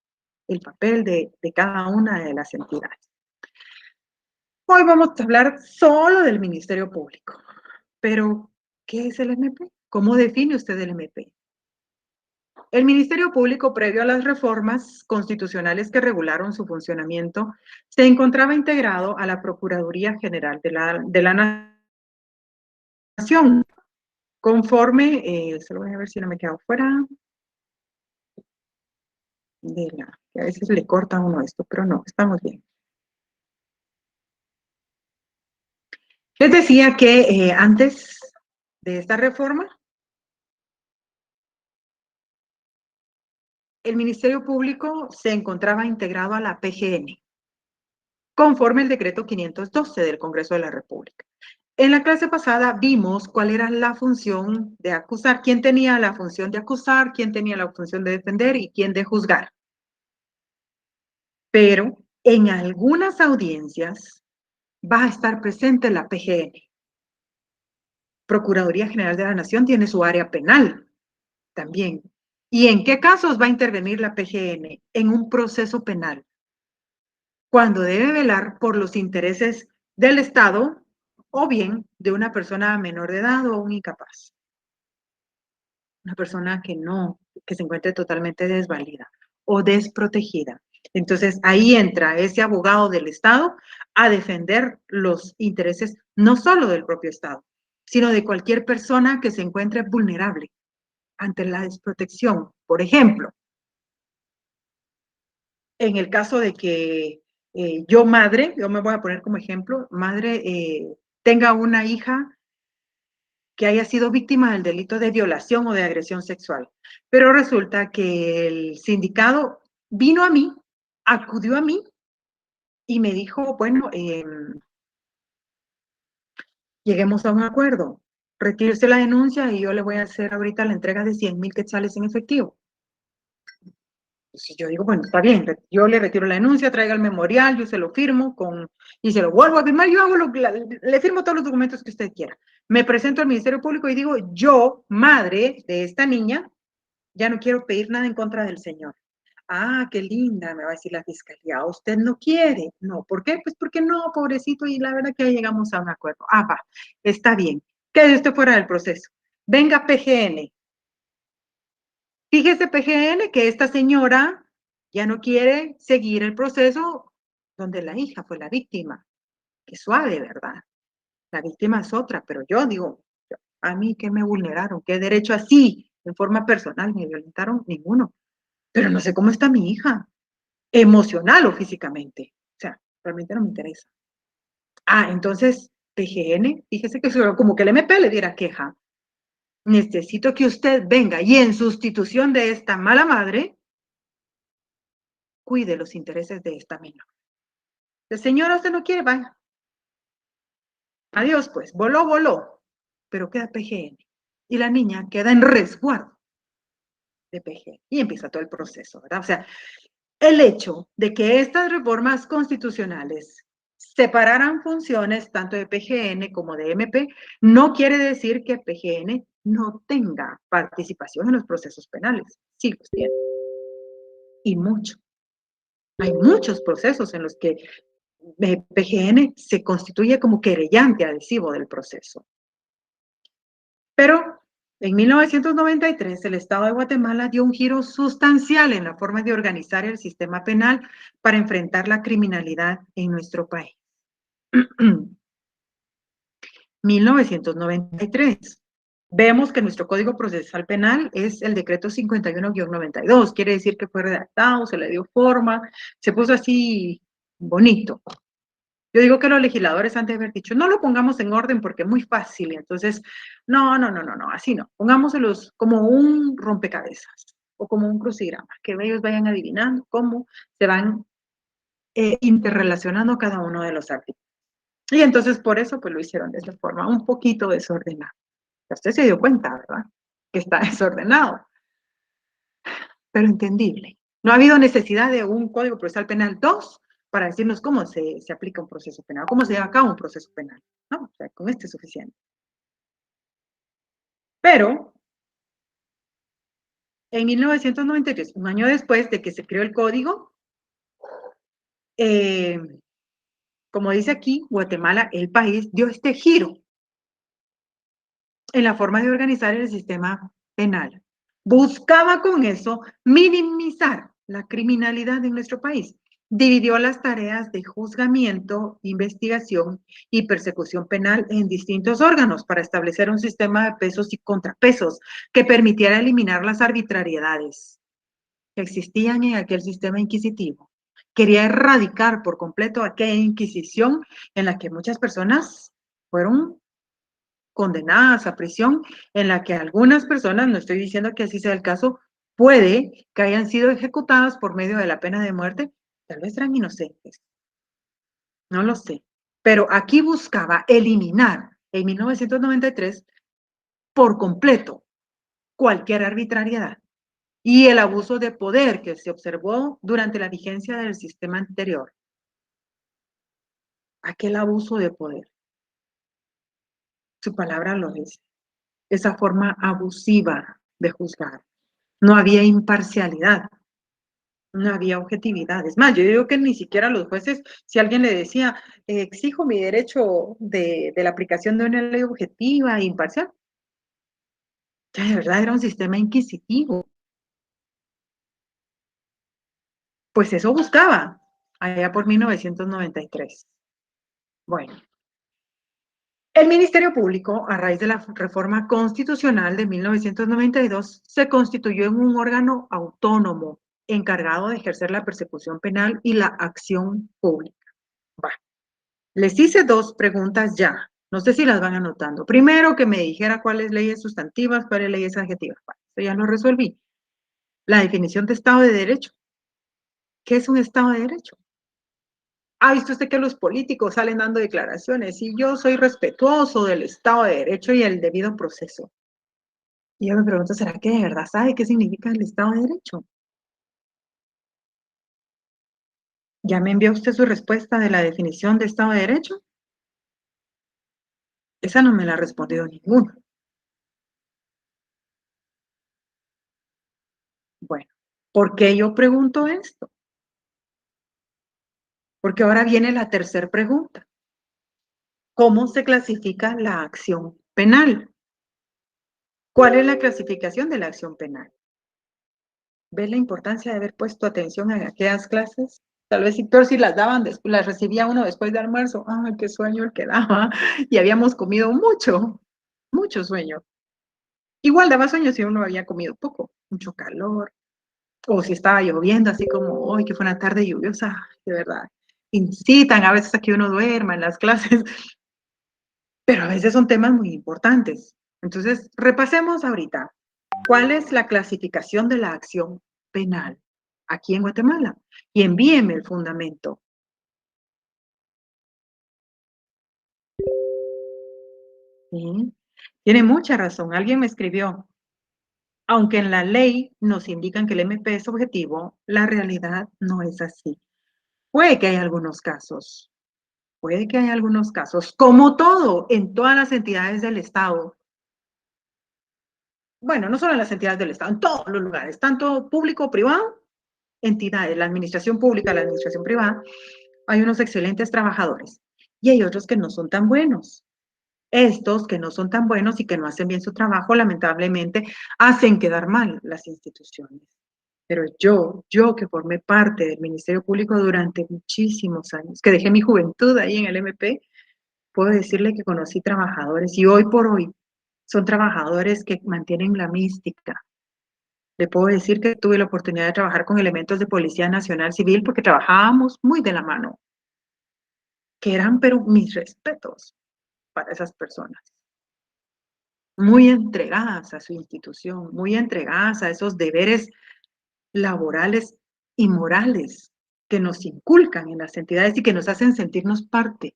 el papel de cada una de las entidades. Hoy vamos a hablar solo del Ministerio Público. Pero, ¿qué es el MP? ¿Cómo define usted el MP? El Ministerio Público, previo a las reformas constitucionales que regularon su funcionamiento, se encontraba integrado a la Procuraduría General de la Nación, conforme, solo voy a ver si no me he quedado fuera, que a veces le corta a uno esto, pero no, estamos bien. Les decía que antes de esta reforma, el Ministerio Público se encontraba integrado a la PGN, conforme el decreto 512 del Congreso de la República. En la clase pasada vimos cuál era la función de acusar, quién tenía la función de acusar, quién tenía la función de defender y quién de juzgar. Pero en algunas audiencias va a estar presente la PGN. Procuraduría General de la Nación tiene su área penal también. ¿Y en qué casos va a intervenir la PGN? En un proceso penal, cuando debe velar por los intereses del Estado o bien de una persona menor de edad o un incapaz. Una persona que se encuentre totalmente desvalida o desprotegida. Entonces, ahí entra ese abogado del Estado a defender los intereses no solo del propio Estado, sino de cualquier persona que se encuentre vulnerable ante la desprotección. Por ejemplo, en el caso de que yo me voy a poner como ejemplo, madre, tenga una hija que haya sido víctima del delito de violación o de agresión sexual. Pero resulta que el sindicado vino a mí, acudió a mí y me dijo, bueno, lleguemos a un acuerdo, retírese la denuncia y yo le voy a hacer ahorita la entrega de 100,000 quetzales en efectivo. Si yo digo, bueno, está bien, yo le retiro la denuncia, traiga el memorial, yo se lo firmo y se lo vuelvo a firmar, yo le firmo todos los documentos que usted quiera. Me presento al Ministerio Público y digo, yo, madre de esta niña, ya no quiero pedir nada en contra del señor. Ah, qué linda, me va a decir la fiscalía. ¿Usted no quiere? No. ¿Por qué? Pues porque no, pobrecito, y la verdad que ya llegamos a un acuerdo. Ah, va, está bien. Quede usted fuera del proceso. Venga, PGN. Fíjese, PGN, que esta señora ya no quiere seguir el proceso donde la hija fue la víctima. Qué suave, ¿verdad? La víctima es otra, pero yo digo, a mí que me vulneraron, qué derecho así, en forma personal, me violentaron, ninguno. Pero no sé cómo está mi hija, emocional o físicamente. O sea, realmente no me interesa. Ah, entonces, PGN, fíjese que como que el MP le diera queja. Necesito que usted venga y en sustitución de esta mala madre, cuide los intereses de esta menor. La señora usted no quiere, vaya. Adiós, pues, voló, pero queda PGN. Y la niña queda en resguardo de PGN. Y empieza todo el proceso, ¿verdad? O sea, el hecho de que estas reformas constitucionales separaran funciones tanto de PGN como de MP no quiere decir que PGN no tenga participación en los procesos penales. Sí los tiene. Y mucho. Hay muchos procesos en los que PGN se constituye como querellante adhesivo del proceso. Pero en 1993 el Estado de Guatemala dio un giro sustancial en la forma de organizar el sistema penal para enfrentar la criminalidad en nuestro país. 1993. Vemos que nuestro Código Procesal Penal es el decreto 51-92, quiere decir que fue redactado, se le dio forma, se puso así bonito. Yo digo que los legisladores han de haber dicho, no lo pongamos en orden porque es muy fácil, entonces, no, así no, pongámoselos como un rompecabezas. o como un crucigrama, que ellos vayan adivinando cómo se van interrelacionando cada uno de los artículos. Y entonces por eso pues lo hicieron de esa forma, un poquito desordenado. Usted se dio cuenta, ¿verdad? Que está desordenado, pero entendible. No ha habido necesidad de un Código Procesal Penal 2 para decirnos cómo se aplica un proceso penal, cómo se lleva a cabo un proceso penal. No, o sea, con este es suficiente. Pero en 1993, un año después de que se creó el código, eh, como dice aquí, Guatemala, el país, dio este giro en la forma de organizar el sistema penal. Buscaba con eso minimizar la criminalidad en nuestro país. Dividió las tareas de juzgamiento, investigación y persecución penal en distintos órganos para establecer un sistema de pesos y contrapesos que permitiera eliminar las arbitrariedades que existían en aquel sistema inquisitivo. Quería erradicar por completo aquella inquisición en la que muchas personas fueron condenadas a prisión, en la que algunas personas, no estoy diciendo que así sea el caso, puede que hayan sido ejecutadas por medio de la pena de muerte, tal vez eran inocentes, no lo sé. Pero aquí buscaba eliminar en 1993 por completo cualquier arbitrariedad y el abuso de poder que se observó durante la vigencia del sistema anterior. Aquel abuso de poder. Su palabra lo dice. Esa forma abusiva de juzgar. No había imparcialidad, no había objetividad. Es más, yo digo que ni siquiera los jueces, si alguien le decía, exijo mi derecho de la aplicación de una ley objetiva e imparcial, ya de verdad era un sistema inquisitivo. Pues eso buscaba, allá por 1993. Bueno, el Ministerio Público, a raíz de la reforma constitucional de 1992, se constituyó en un órgano autónomo encargado de ejercer la persecución penal y la acción pública. Va. Les hice dos preguntas ya. No sé si las van anotando. Primero, que me dijera cuáles leyes sustantivas, cuáles leyes adjetivas. Eso ya lo resolví. La definición de Estado de Derecho. ¿Qué es un Estado de Derecho? ¿Ha visto usted que los políticos salen dando declaraciones y yo soy respetuoso del Estado de Derecho y el debido proceso? Y yo me pregunto, ¿será que de verdad sabe qué significa el Estado de Derecho? ¿Ya me envió usted su respuesta de la definición de Estado de Derecho? Esa no me la ha respondido ninguno. Bueno, ¿por qué yo pregunto esto? Porque ahora viene la tercera pregunta. ¿Cómo se clasifica la acción penal? ¿Cuál es la clasificación de la acción penal? ¿Ves la importancia de haber puesto atención en aquellas clases? Tal vez peor si las daban, las recibía uno después de almuerzo. ¡Ay, qué sueño el que daba! Y habíamos comido mucho, mucho sueño. Igual daba sueño si uno había comido poco, mucho calor, o si estaba lloviendo, así como hoy, que fue una tarde lluviosa, de verdad. Incitan a veces a que uno duerma en las clases, pero a veces son temas muy importantes. Entonces, repasemos ahorita. ¿Cuál es la clasificación de la acción penal aquí en Guatemala? Y envíeme el fundamento. ¿Sí? Tiene mucha razón. Alguien me escribió, aunque en la ley nos indican que el MP es objetivo, la realidad no es así. Puede que haya algunos casos, puede que haya algunos casos, como todo en todas las entidades del Estado. Bueno, no solo en las entidades del Estado, en todos los lugares, tanto público o privado, entidades, la administración pública, la administración privada, hay unos excelentes trabajadores y hay otros que no son tan buenos. Estos que no son tan buenos y que no hacen bien su trabajo, lamentablemente, hacen quedar mal las instituciones. Pero yo que formé parte del Ministerio Público durante muchísimos años, que dejé mi juventud ahí en el MP, puedo decirle que conocí trabajadores y hoy por hoy son trabajadores que mantienen la mística. Le puedo decir que tuve la oportunidad de trabajar con elementos de Policía Nacional Civil porque trabajábamos muy de la mano, que eran, pero mis respetos para esas personas. muy entregadas a su institución, muy entregadas a esos deberes laborales y morales que nos inculcan en las entidades y que nos hacen sentirnos parte.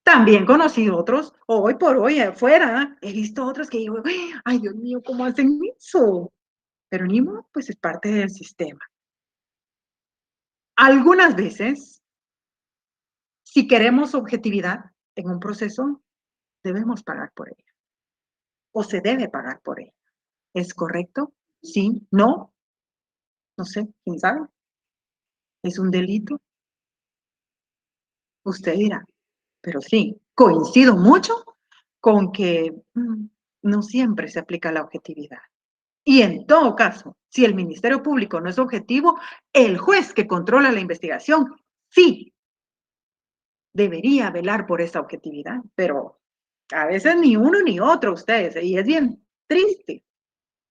También conocí otros, hoy por hoy afuera, he visto otros que digo, ay Dios mío, ¿cómo hacen eso? Pero ni modo, pues es parte del sistema. Algunas veces, si queremos objetividad en un proceso, debemos pagar por ella o se debe pagar por ella. ¿Es correcto? Sí, no, no sé, quién sabe. ¿Es un delito? Usted dirá, pero sí, coincido mucho con que no siempre se aplica la objetividad. Y en todo caso, si el Ministerio Público no es objetivo, el juez que controla la investigación sí debería velar por esa objetividad, pero a veces ni uno ni otro ustedes, y es bien triste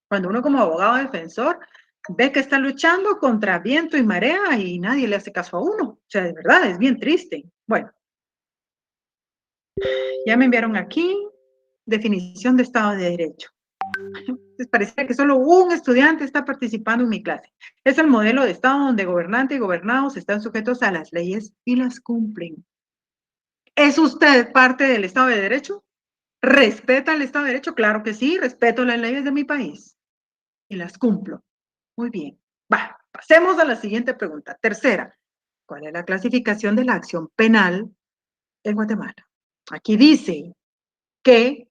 cuando uno como abogado defensor ve que está luchando contra viento y marea y nadie le hace caso a uno. O sea, de verdad, es bien triste. Bueno, ya me enviaron aquí definición de Estado de Derecho. Entonces parece que solo un estudiante está participando en mi clase. Es el modelo de Estado donde gobernante y gobernados están sujetos a las leyes y las cumplen. ¿Es usted parte del Estado de Derecho? ¿Respeta el Estado de Derecho? Claro que sí, respeto las leyes de mi país y las cumplo. Muy bien. Va, pasemos a la siguiente pregunta. Tercera, ¿cuál es la clasificación de la acción penal en Guatemala? Aquí dice que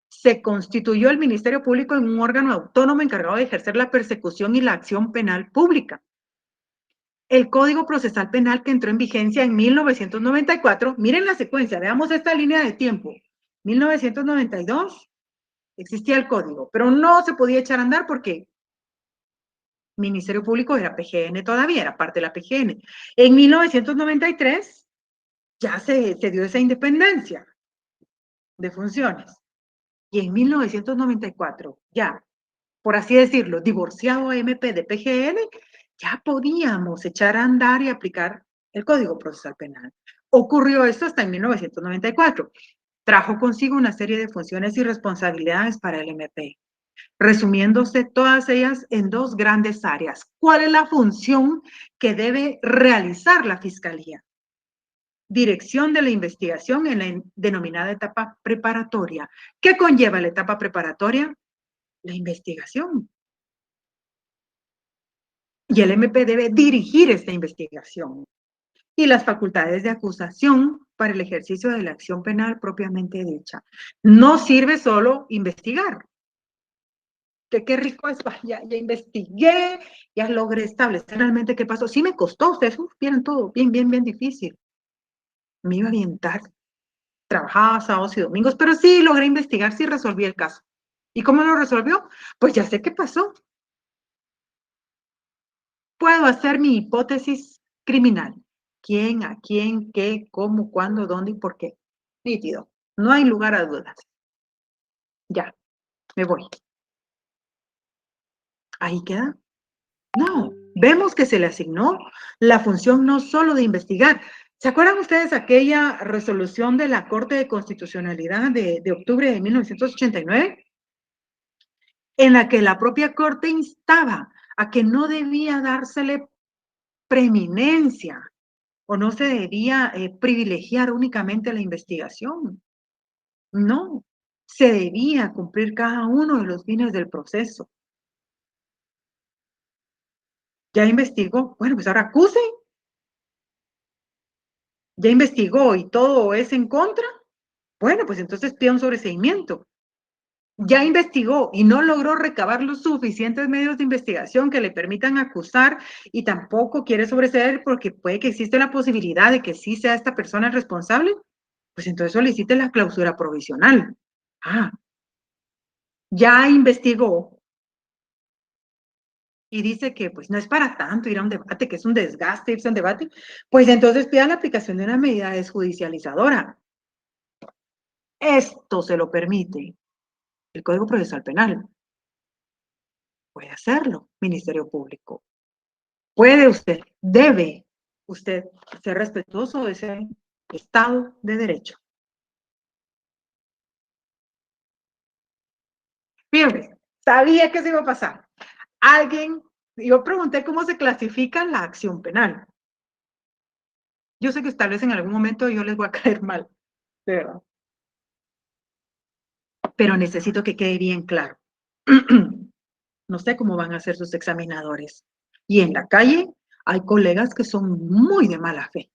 se constituyó el Ministerio Público en un órgano autónomo encargado de ejercer la persecución y la acción penal pública. El Código Procesal Penal que entró en vigencia en 1994, miren la secuencia, veamos esta línea de tiempo. 1992 existía el código, pero no se podía echar a andar porque Ministerio Público era PGN todavía, era parte de la PGN. En 1993 ya se dio esa independencia de funciones. Y en 1994, ya, por así decirlo, divorciado MP de PGN, ya podíamos echar a andar y aplicar el Código Procesal Penal. Ocurrió esto hasta en 1994. Trajo consigo una serie de funciones y responsabilidades para el MP, resumiéndose todas ellas en dos grandes áreas. ¿Cuál es la función que debe realizar la Fiscalía? Dirección de la investigación en la denominada etapa preparatoria. ¿Qué conlleva la etapa preparatoria? La investigación. Y el MP debe dirigir esta investigación. Y las facultades de acusación para el ejercicio de la acción penal propiamente dicha. No sirve solo investigar. Que qué rico es, ya investigué, ya logré establecer realmente qué pasó. Sí me costó, ustedes vieron todo bien difícil. Me iba bien tarde. Trabajaba sábados y domingos, pero sí logré investigar, sí resolví el caso. ¿Y cómo lo resolvió? Pues ya sé qué pasó. Puedo hacer mi hipótesis criminal. ¿Quién, a quién, qué, cómo, cuándo, dónde y por qué? Nítido. No hay lugar a dudas. Ya, me voy. Ahí queda. No, vemos que se le asignó la función no solo de investigar. ¿Se acuerdan ustedes aquella resolución de la Corte de Constitucionalidad de octubre de 1989? En la que la propia Corte instaba a que no debía dársele preeminencia o no se debía privilegiar únicamente la investigación. No, se debía cumplir cada uno de los fines del proceso. ¿Ya investigó? Bueno, pues ahora acuse. ¿Ya investigó y todo es en contra? Bueno, pues entonces pida un sobreseimiento. Ya investigó y no logró recabar los suficientes medios de investigación que le permitan acusar y tampoco quiere sobreseer porque puede que existe la posibilidad de que sí sea esta persona el responsable, pues entonces solicite la clausura provisional. Ah, ya investigó y dice que pues no es para tanto ir a un debate, que es un desgaste irse a un debate, pues entonces pida la aplicación de una medida desjudicializadora. Esto se lo permite el Código Procesal Penal. Puede hacerlo, Ministerio Público. Puede usted, debe usted ser respetuoso de ese Estado de Derecho. Fíjense, sabía que se iba a pasar. Yo pregunté cómo se clasifica la acción penal. Yo sé que tal vez en algún momento yo les voy a caer mal, de verdad. Pero necesito que quede bien claro. No sé cómo van a ser sus examinadores. Y en la calle hay colegas que son muy de mala fe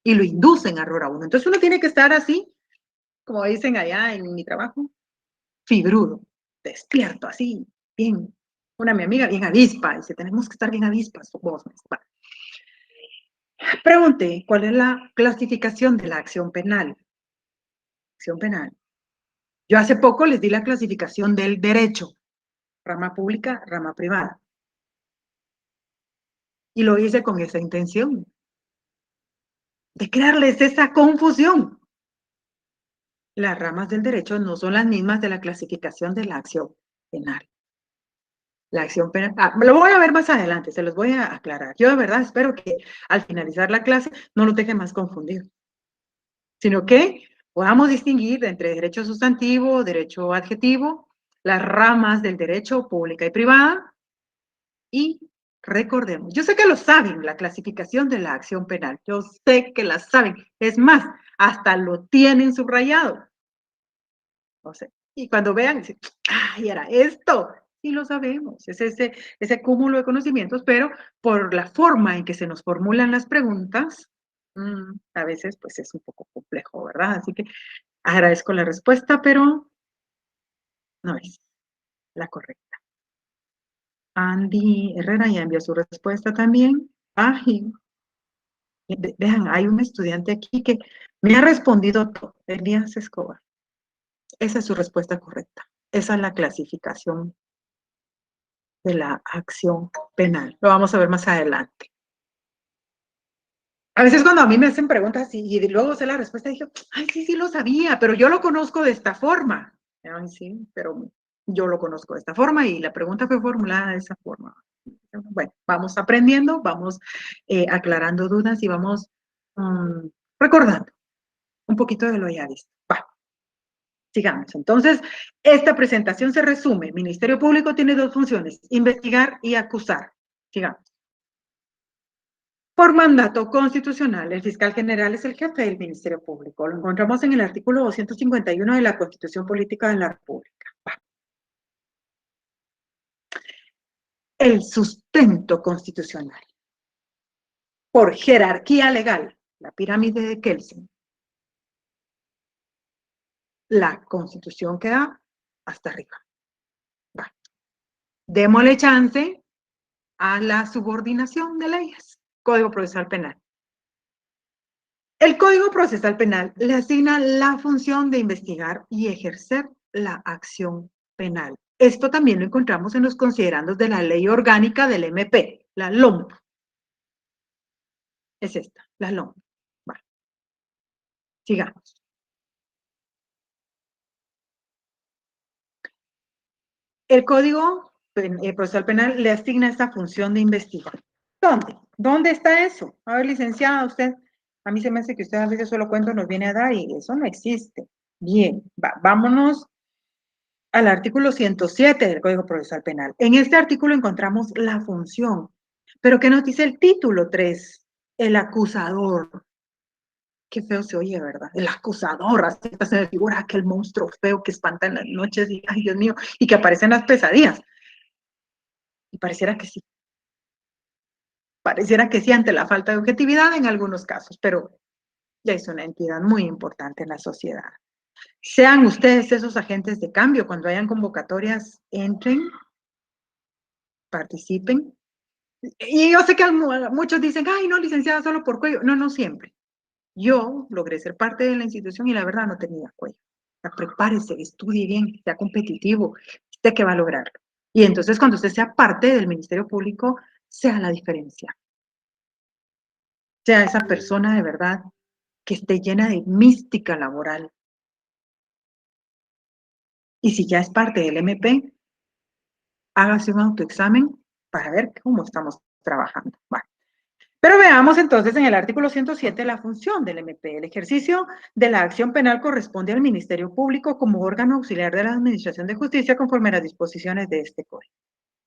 y lo inducen a error a uno. Entonces uno tiene que estar así, como dicen allá en mi trabajo, fibrudo, despierto, así, bien. Mi amiga, bien avispa, dice, tenemos que estar bien avispas, vos. Pregunté, ¿cuál es la clasificación de la acción penal? Acción penal. Yo hace poco les di la clasificación del derecho, rama pública, rama privada. Y lo hice con esa intención, de crearles esa confusión. Las ramas del derecho no son las mismas de la clasificación de la acción penal. La acción penal, lo voy a ver más adelante, se los voy a aclarar. Yo de verdad espero que al finalizar la clase no lo deje más confundido, sino que podamos distinguir entre derecho sustantivo, derecho adjetivo, las ramas del derecho pública y privada, y recordemos, yo sé que lo saben, la clasificación de la acción penal, yo sé que la saben, es más, hasta lo tienen subrayado. O sea, y cuando vean, dicen, ¡ay, era esto! Sí lo sabemos, es ese cúmulo de conocimientos, pero por la forma en que se nos formulan las preguntas, a veces pues es un poco complejo, ¿verdad? Así que agradezco la respuesta, pero no es la correcta. Andy Herrera ya envió su respuesta también. Ay, vean, hay un estudiante aquí que me ha respondido todo, Elías Escobar. Esa es su respuesta correcta. Esa es la clasificación de la acción penal. Lo vamos a ver más adelante. A veces cuando a mí me hacen preguntas y luego sé la respuesta, digo, ay, sí, sí lo sabía, pero yo lo conozco de esta forma. Ay, sí, pero yo lo conozco de esta forma y la pregunta fue formulada de esa forma. Bueno, vamos aprendiendo, vamos aclarando dudas y vamos recordando un poquito de lo ya visto. Va, sigamos. Entonces, esta presentación se resume. El Ministerio Público tiene dos funciones, investigar y acusar. Sigamos. Por mandato constitucional, el fiscal general es el jefe del Ministerio Público. Lo encontramos en el artículo 251 de la Constitución Política de la República. El sustento constitucional. Por jerarquía legal, la pirámide de Kelsen. La Constitución queda hasta arriba. Va. Démosle chance a la subordinación de leyes. Código Procesal Penal. El Código Procesal Penal le asigna la función de investigar y ejercer la acción penal. Esto también lo encontramos en los considerandos de la Ley Orgánica del MP, la LOMP. Es esta, la LOMP. Vale. Sigamos. El Código Procesal Penal le asigna esta función de investigar. ¿Dónde? ¿Dónde está eso? A ver, licenciada, usted, a mí se me hace que usted a veces solo cuento nos viene a dar y eso no existe. Bien, vámonos al artículo 107 del Código Procesal Penal. En este artículo encontramos la función, pero ¿qué nos dice el título 3? El acusador. Qué feo se oye, ¿verdad? El acusador, así se me figura aquel monstruo feo que espanta en las noches y, ay, Dios mío, y que aparece en las pesadillas. Y pareciera que sí ante la falta de objetividad en algunos casos, pero ya es una entidad muy importante en la sociedad. Sean ustedes esos agentes de cambio, cuando hayan convocatorias, entren, participen. Y yo sé que muchos dicen, ay, no, licenciada, solo por cuello. No, no siempre. Yo logré ser parte de la institución y la verdad no tenía cuello. O sea, prepárese, estudie bien, sea competitivo, usted que va a lograrlo. Y entonces cuando usted sea parte del Ministerio Público, sea la diferencia. Sea esa persona de verdad que esté llena de mística laboral. Y si ya es parte del MP, hágase un autoexamen para ver cómo estamos trabajando. Bueno, Pero veamos entonces en el artículo 107 la función del MP. El ejercicio de la acción penal corresponde al Ministerio Público como órgano auxiliar de la Administración de Justicia conforme a las disposiciones de este código.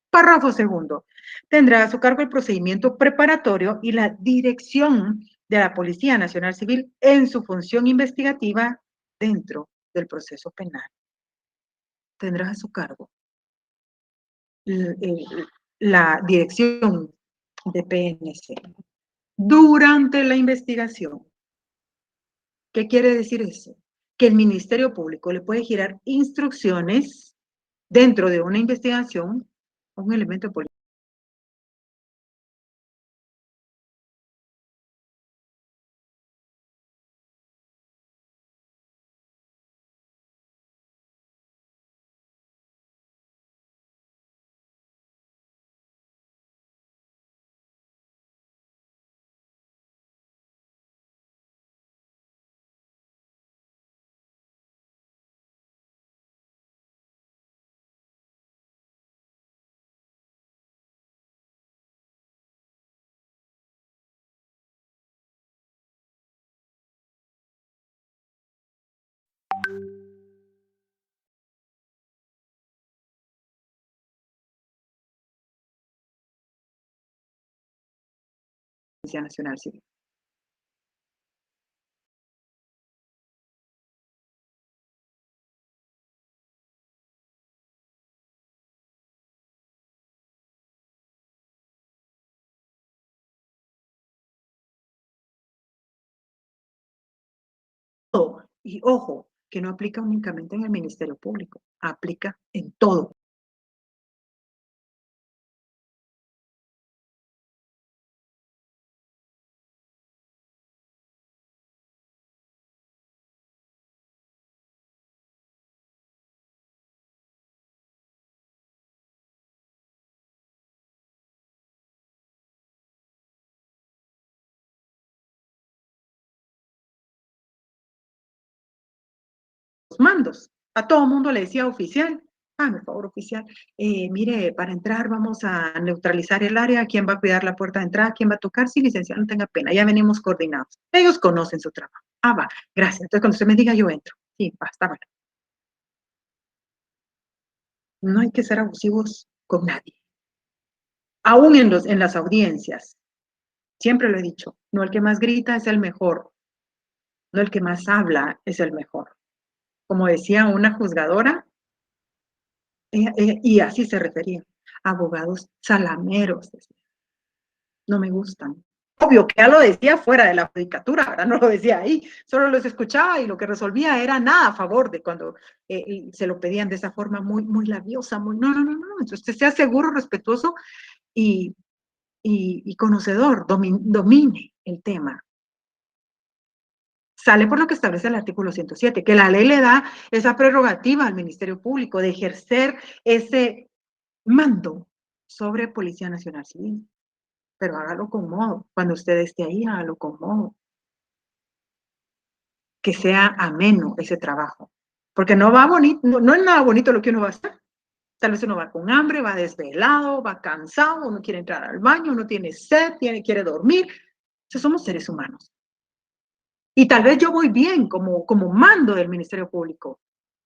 Párrafo segundo. Tendrá a su cargo el procedimiento preparatorio y la dirección de la Policía Nacional Civil en su función investigativa dentro del proceso penal. Tendrá a su cargo la dirección de PNC durante la investigación. ¿Qué quiere decir eso? Que el Ministerio Público le puede girar instrucciones dentro de una investigación a un elemento político. Nacional Civil. Y ojo, que no aplica únicamente en el Ministerio Público, aplica en todo. Los mandos. A todo mundo le decía oficial. Por favor, oficial. Mire, para entrar vamos a neutralizar el área. ¿Quién va a cuidar la puerta de entrada? ¿Quién va a tocar? Sí, licenciado, no tenga pena. Ya venimos coordinados. Ellos conocen su trabajo. Va. Gracias. Entonces, cuando usted me diga, yo entro. Sí, basta, bueno. No hay que ser abusivos con nadie. Aún en las audiencias. Siempre lo he dicho. No el que más grita es el mejor. No el que más habla es el mejor. Como decía una juzgadora, y así se refería, abogados salameros, no me gustan. Obvio que ya lo decía fuera de la judicatura, ¿verdad? No lo decía ahí, solo los escuchaba y lo que resolvía era nada a favor de cuando se lo pedían de esa forma muy labiosa, no. Entonces sea seguro, respetuoso y conocedor, domine el tema. Sale por lo que establece el artículo 107, que la ley le da esa prerrogativa al Ministerio Público de ejercer ese mando sobre Policía Nacional Civil. Pero hágalo con modo. Cuando usted esté ahí, hágalo con modo. Que sea ameno ese trabajo. Porque no va bonito, no es nada bonito lo que uno va a hacer. Tal vez uno va con hambre, va desvelado, va cansado, uno quiere entrar al baño, uno tiene sed, quiere dormir. Entonces somos seres humanos. Y tal vez yo voy bien como mando del Ministerio Público.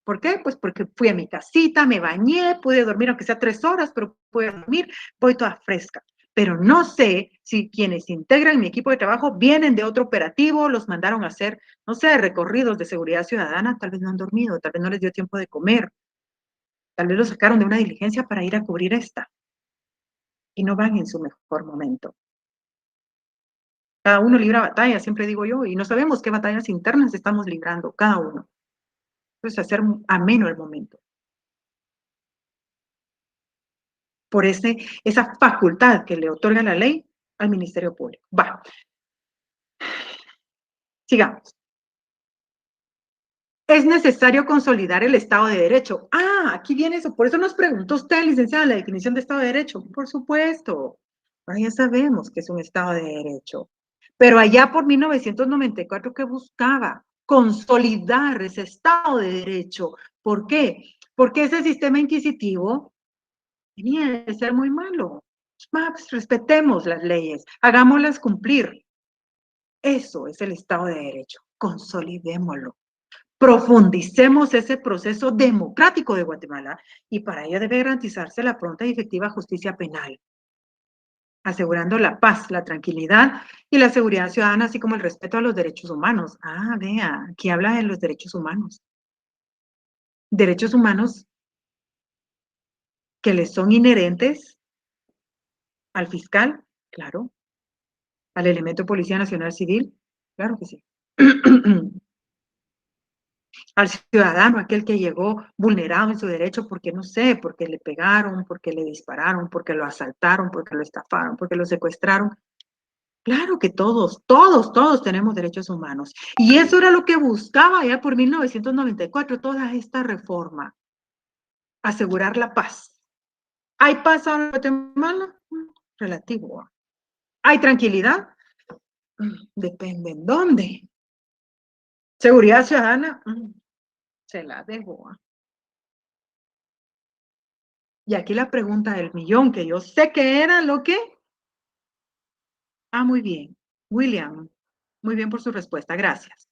¿Por qué? Pues porque fui a mi casita, me bañé, pude dormir aunque sea 3 horas, pero pude dormir, voy toda fresca. Pero no sé si quienes integran mi equipo de trabajo vienen de otro operativo, los mandaron a hacer, no sé, recorridos de seguridad ciudadana, tal vez no han dormido, tal vez no les dio tiempo de comer, tal vez los sacaron de una diligencia para ir a cubrir esta y no van en su mejor momento. Cada uno libra batalla, siempre digo yo, y no sabemos qué batallas internas estamos librando, cada uno. Entonces, hacer ameno el momento. Por esa facultad que le otorga la ley al Ministerio Público. Va, sigamos. Es necesario consolidar el Estado de Derecho. Aquí viene eso. Por eso nos preguntó usted, licenciada, la definición de Estado de Derecho. Por supuesto. Ahora ya sabemos que es un Estado de Derecho. Pero allá por 1994, ¿qué buscaba? Consolidar ese Estado de Derecho. ¿Por qué? Porque ese sistema inquisitivo tenía de ser muy malo. Pues, respetemos las leyes, hagámoslas cumplir. Eso es el Estado de Derecho. Consolidémoslo. Profundicemos ese proceso democrático de Guatemala y para ello debe garantizarse la pronta y efectiva justicia penal, asegurando la paz, la tranquilidad y la seguridad ciudadana, así como el respeto a los derechos humanos. Ah, vea, aquí habla de los derechos humanos. Derechos humanos que les son inherentes al fiscal, claro, al elemento Policía Nacional Civil, claro que sí. Al ciudadano, aquel que llegó vulnerado en su derecho porque no sé, porque le pegaron, porque le dispararon, porque lo asaltaron, porque lo estafaron, porque lo secuestraron. Claro que todos tenemos derechos humanos. Y eso era lo que buscaba ya por 1994 toda esta reforma, asegurar la paz. ¿Hay paz ahora en Guatemala? Relativo. ¿Hay tranquilidad? Depende en dónde. ¿Seguridad ciudadana? Se la dejo. Y aquí la pregunta del millón, que yo sé que era lo que... Ah, muy bien. William, muy bien por su respuesta, gracias.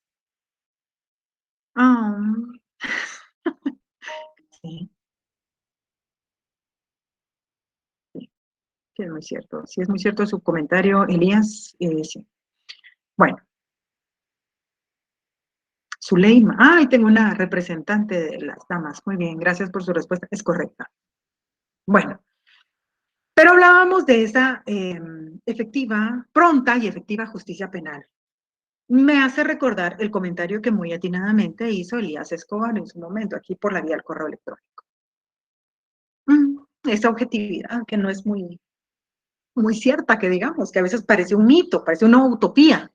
Ah, sí, sí, sí, es muy cierto. Sí, es muy cierto su comentario, Elías. Sí. Bueno, Zuleima. Ahí tengo una representante de las damas. Muy bien, gracias por su respuesta. Es correcta. Bueno, pero hablábamos de esa efectiva, pronta y efectiva justicia penal. Me hace recordar el comentario que muy atinadamente hizo Elías Escobar en su momento, aquí por la vía del correo electrónico. Esa objetividad que no es muy cierta, que digamos, que a veces parece un mito, parece una utopía.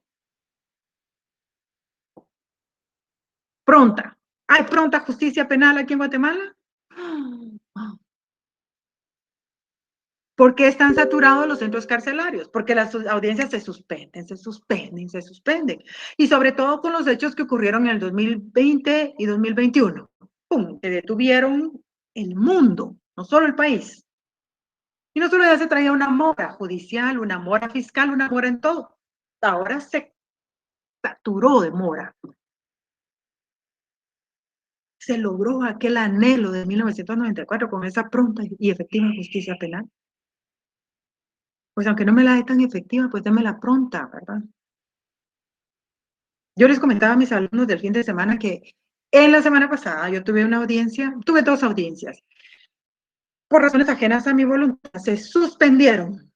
Pronta. ¿Hay pronta justicia penal aquí en Guatemala? ¿Por qué están saturados los centros carcelarios? Porque las audiencias se suspenden. Y sobre todo con los hechos que ocurrieron en el 2020 y 2021. ¡Pum! Que detuvieron el mundo, no solo el país. Y no solo ya se traía una mora judicial, una mora fiscal, una mora en todo. Ahora se saturó de mora. Se logró aquel anhelo de 1994 con esa pronta y efectiva justicia penal. Pues aunque no me la dé tan efectiva, pues démela pronta, ¿verdad? Yo les comentaba a mis alumnos del fin de semana que en la semana pasada yo tuve una audiencia, tuve 2 audiencias. Por razones ajenas a mi voluntad, se suspendieron.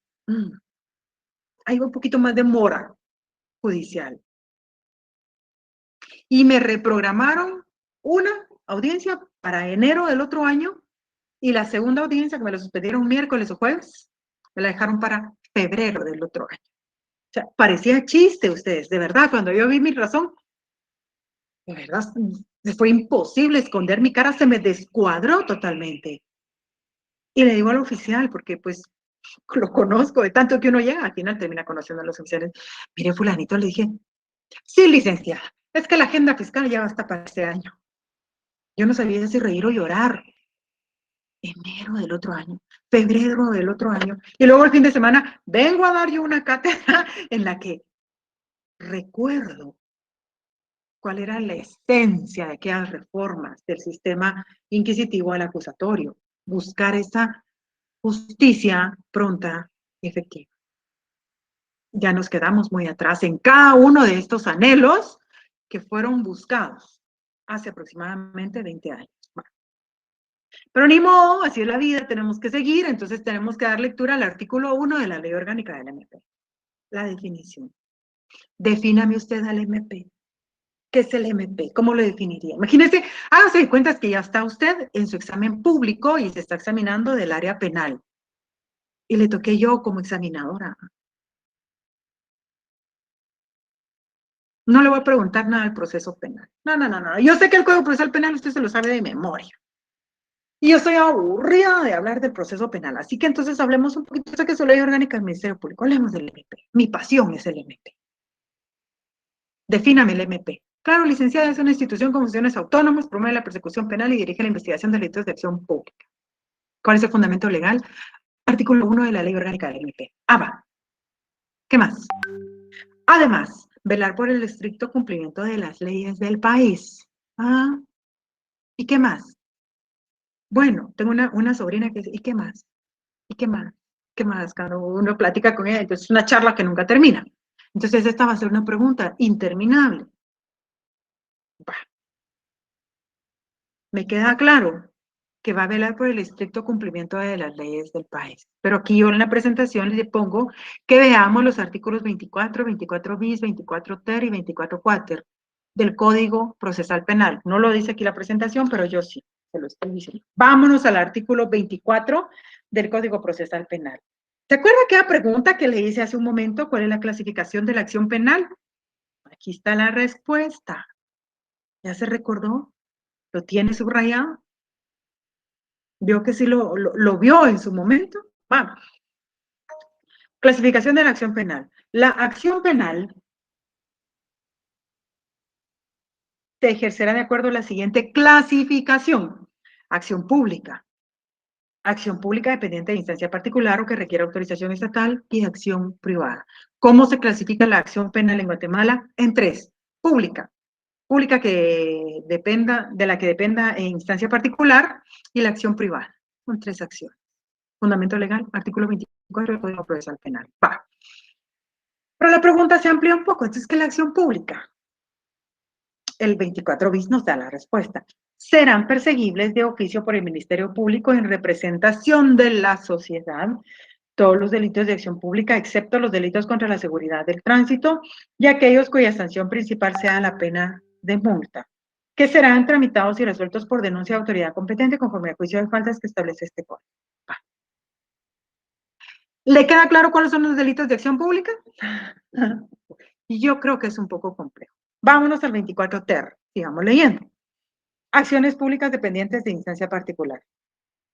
Hay un poquito más de mora judicial. Y me reprogramaron una audiencia para enero del otro año y la segunda audiencia, que me la suspendieron miércoles o jueves, me la dejaron para febrero del otro año. O sea, parecía chiste ustedes, de verdad, cuando yo vi mi razón, de verdad, fue imposible esconder mi cara, se me descuadró totalmente. Y le digo al oficial, porque pues lo conozco, de tanto que uno llega, al final termina conociendo a los oficiales. Mire, fulanito, le dije, sí, licenciada, es que la agenda fiscal ya va hasta para este año. Yo no sabía si reír o llorar. Enero del otro año, febrero del otro año, y luego el fin de semana vengo a dar yo una cátedra en la que recuerdo cuál era la esencia de aquellas reformas del sistema inquisitivo al acusatorio, buscar esa justicia pronta y efectiva. Ya nos quedamos muy atrás en cada uno de estos anhelos que fueron buscados hace aproximadamente 20 años. Pero ni modo, así es la vida, tenemos que seguir, entonces tenemos que dar lectura al artículo 1 de la Ley Orgánica del MP. La definición. Defíname usted al MP. ¿Qué es el MP? ¿Cómo lo definiría? Imagínese, hágase de cuentas que ya está usted en su examen público y se está examinando del área penal. Y le toqué yo como examinadora. No le voy a preguntar nada del proceso penal. No. Yo sé que el Código Procesal Penal usted se lo sabe de memoria. Y yo estoy aburrida de hablar del proceso penal. Así que entonces hablemos un poquito de que es la ley orgánica del Ministerio Público. Hablemos del MP. Mi pasión es el MP. Defíname el MP. Claro, licenciada, es una institución con funciones autónomas, promueve la persecución penal y dirige la investigación de delitos de acción pública. ¿Cuál es el fundamento legal? Artículo 1 de la Ley Orgánica del MP. Va. ¿Qué más? Además, velar por el estricto cumplimiento de las leyes del país. ¿Y qué más? Bueno, tengo una sobrina que dice, ¿y qué más? ¿Y qué más? ¿Qué más? Cuando uno platica con ella, entonces es una charla que nunca termina. Entonces esta va a ser una pregunta interminable. Bah, me queda claro que va a velar por el estricto cumplimiento de las leyes del país. Pero aquí yo en la presentación le pongo que veamos los artículos 24, 24 bis, 24 ter y 24 quater del Código Procesal Penal. No lo dice aquí la presentación, pero yo sí, se lo estoy diciendo. Vámonos al artículo 24 del Código Procesal Penal. ¿Se acuerda aquella pregunta que le hice hace un momento? ¿Cuál es la clasificación de la acción penal? Aquí está la respuesta. ¿Ya se recordó? ¿Lo tiene subrayado? ¿Vio que sí lo vio en su momento? Vamos. Clasificación de la acción penal. La acción penal se ejercerá de acuerdo a la siguiente clasificación. Acción pública. Acción pública dependiente de instancia particular o que requiera autorización estatal y acción privada. ¿Cómo se clasifica la acción penal en Guatemala? En tres. Pública. Pública que dependa, de la que dependa en instancia particular y la acción privada. Son tres acciones. Fundamento legal, artículo 24 del Código Procesal Penal. Va. Pero la pregunta se amplía un poco. Entonces, ¿qué es la acción pública? El 24 bis nos da la respuesta. Serán perseguibles de oficio por el Ministerio Público en representación de la sociedad todos los delitos de acción pública, excepto los delitos contra la seguridad del tránsito y aquellos cuya sanción principal sea la pena de multa, que serán tramitados y resueltos por denuncia de autoridad competente conforme al juicio de faltas que establece este código. ¿Le queda claro cuáles son los delitos de acción pública? Yo creo que es un poco complejo. Vámonos al 24 ter, sigamos leyendo. Acciones públicas dependientes de instancia particular.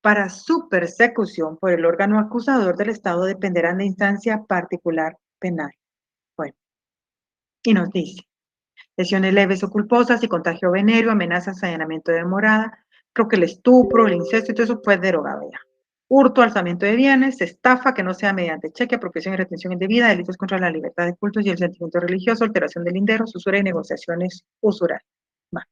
Para su persecución por el órgano acusador del Estado dependerán de instancia particular penal. Bueno, y nos dice, lesiones leves o culposas y contagio venéreo, amenazas, allanamiento de morada, creo que el estupro, el incesto y todo eso fue derogado ya. Hurto, alzamiento de bienes, estafa que no sea mediante cheque, apropiación y retención indebida, delitos contra la libertad de cultos y el sentimiento religioso, alteración del lindero, usura y negociaciones usurarias. Va.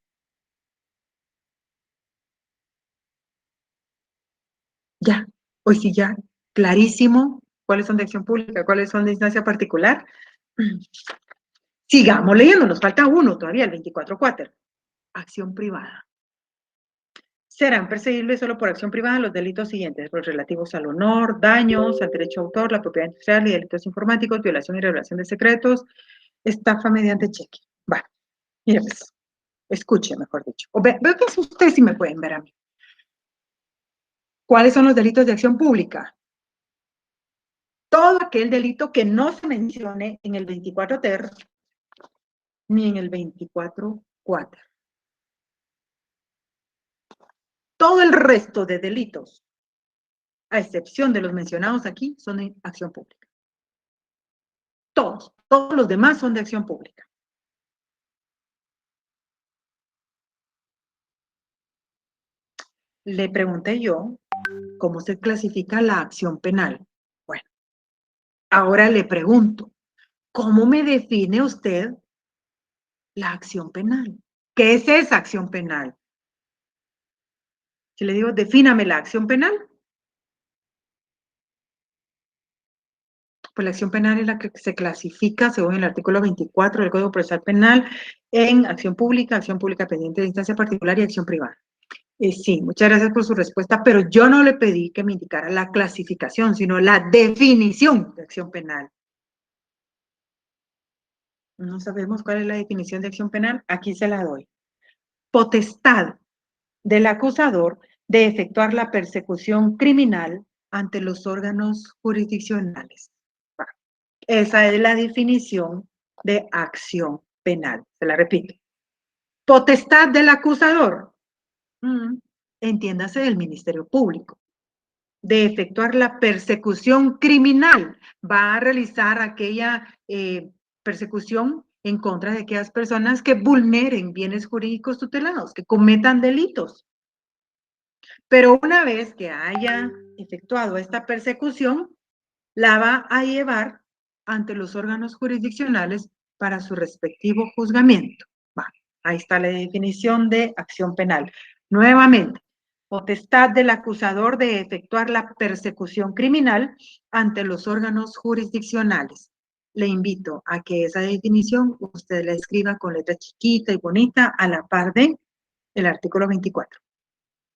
Ya, hoy sí ya, clarísimo cuáles son de acción pública, cuáles son de instancia particular. Sigamos leyendo, nos falta uno todavía, el 24 cuater. Acción privada. Serán perseguibles solo por acción privada los delitos siguientes, los relativos al honor, daños, al derecho de autor, la propiedad industrial y delitos informáticos, violación y revelación de secretos, estafa mediante cheque. Va, mire pues, escuche, mejor dicho. O veo que ustedes sí me pueden ver a mí. ¿Cuáles son los delitos de acción pública? Todo aquel delito que no se mencione en el 24 ter ni en el 24 cuater. Todo el resto de delitos, a excepción de los mencionados aquí, son de acción pública. Todos los demás son de acción pública. Le pregunté yo cómo se clasifica la acción penal. Bueno, ahora le pregunto, ¿cómo me define usted la acción penal? ¿Qué es esa acción penal? Si le digo, defíname la acción penal, pues la acción penal es la que se clasifica según el artículo 24 del Código Procesal Penal en acción pública pendiente de instancia particular y acción privada. Sí, muchas gracias por su respuesta, pero yo no le pedí que me indicara la clasificación, sino la definición de acción penal. No sabemos cuál es la definición de acción penal, aquí se la doy. Potestad del acusador de efectuar la persecución criminal ante los órganos jurisdiccionales. Esa es la definición de acción penal. Se la repito. Potestad del acusador. Entiéndase del Ministerio Público. De efectuar la persecución criminal. Va a realizar aquella persecución en contra de aquellas personas que vulneren bienes jurídicos tutelados, que cometan delitos. Pero una vez que haya efectuado esta persecución, la va a llevar ante los órganos jurisdiccionales para su respectivo juzgamiento. Va, ahí está la definición de acción penal. Nuevamente, potestad del acusador de efectuar la persecución criminal ante los órganos jurisdiccionales. Le invito a que esa definición usted la escriba con letra chiquita y bonita a la par de el artículo 24,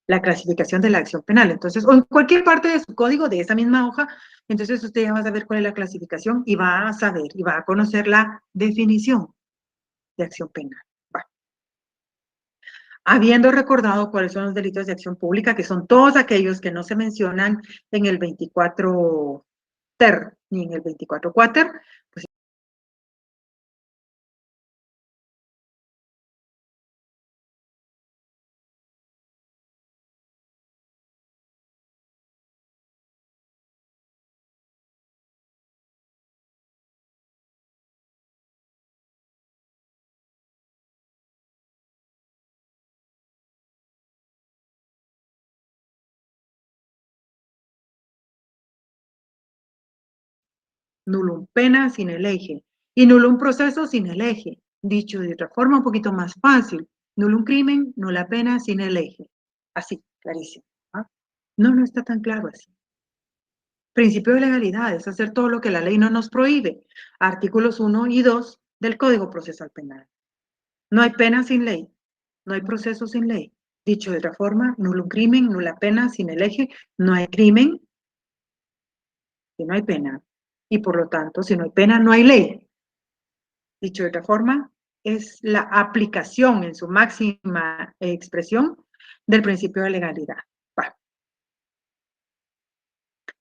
la clasificación de la acción penal. Entonces, o en cualquier parte de su código, de esa misma hoja, entonces usted ya va a saber cuál es la clasificación y va a saber y va a conocer la definición de acción penal. Bueno, habiendo recordado cuáles son los delitos de acción pública, que son todos aquellos que no se mencionan en el 24 ter ni en el 24 quater, pues nullum pena sin el eje y nullum proceso sin el eje. Dicho de otra forma un poquito más fácil, nullum crimen, nulla pena sin el eje. Así, clarísimo. ¿Ah? No, no está tan claro así. Principio de legalidad es hacer todo lo que la ley no nos prohíbe. Artículos 1 y 2 del Código Procesal Penal. No hay pena sin ley, no hay proceso sin ley. Dicho de otra forma, nullum crimen, nulla pena sin el eje, no hay crimen si no hay pena. Y por lo tanto, si no hay pena, no hay ley. Dicho de otra forma, es la aplicación en su máxima expresión del principio de legalidad. Bueno.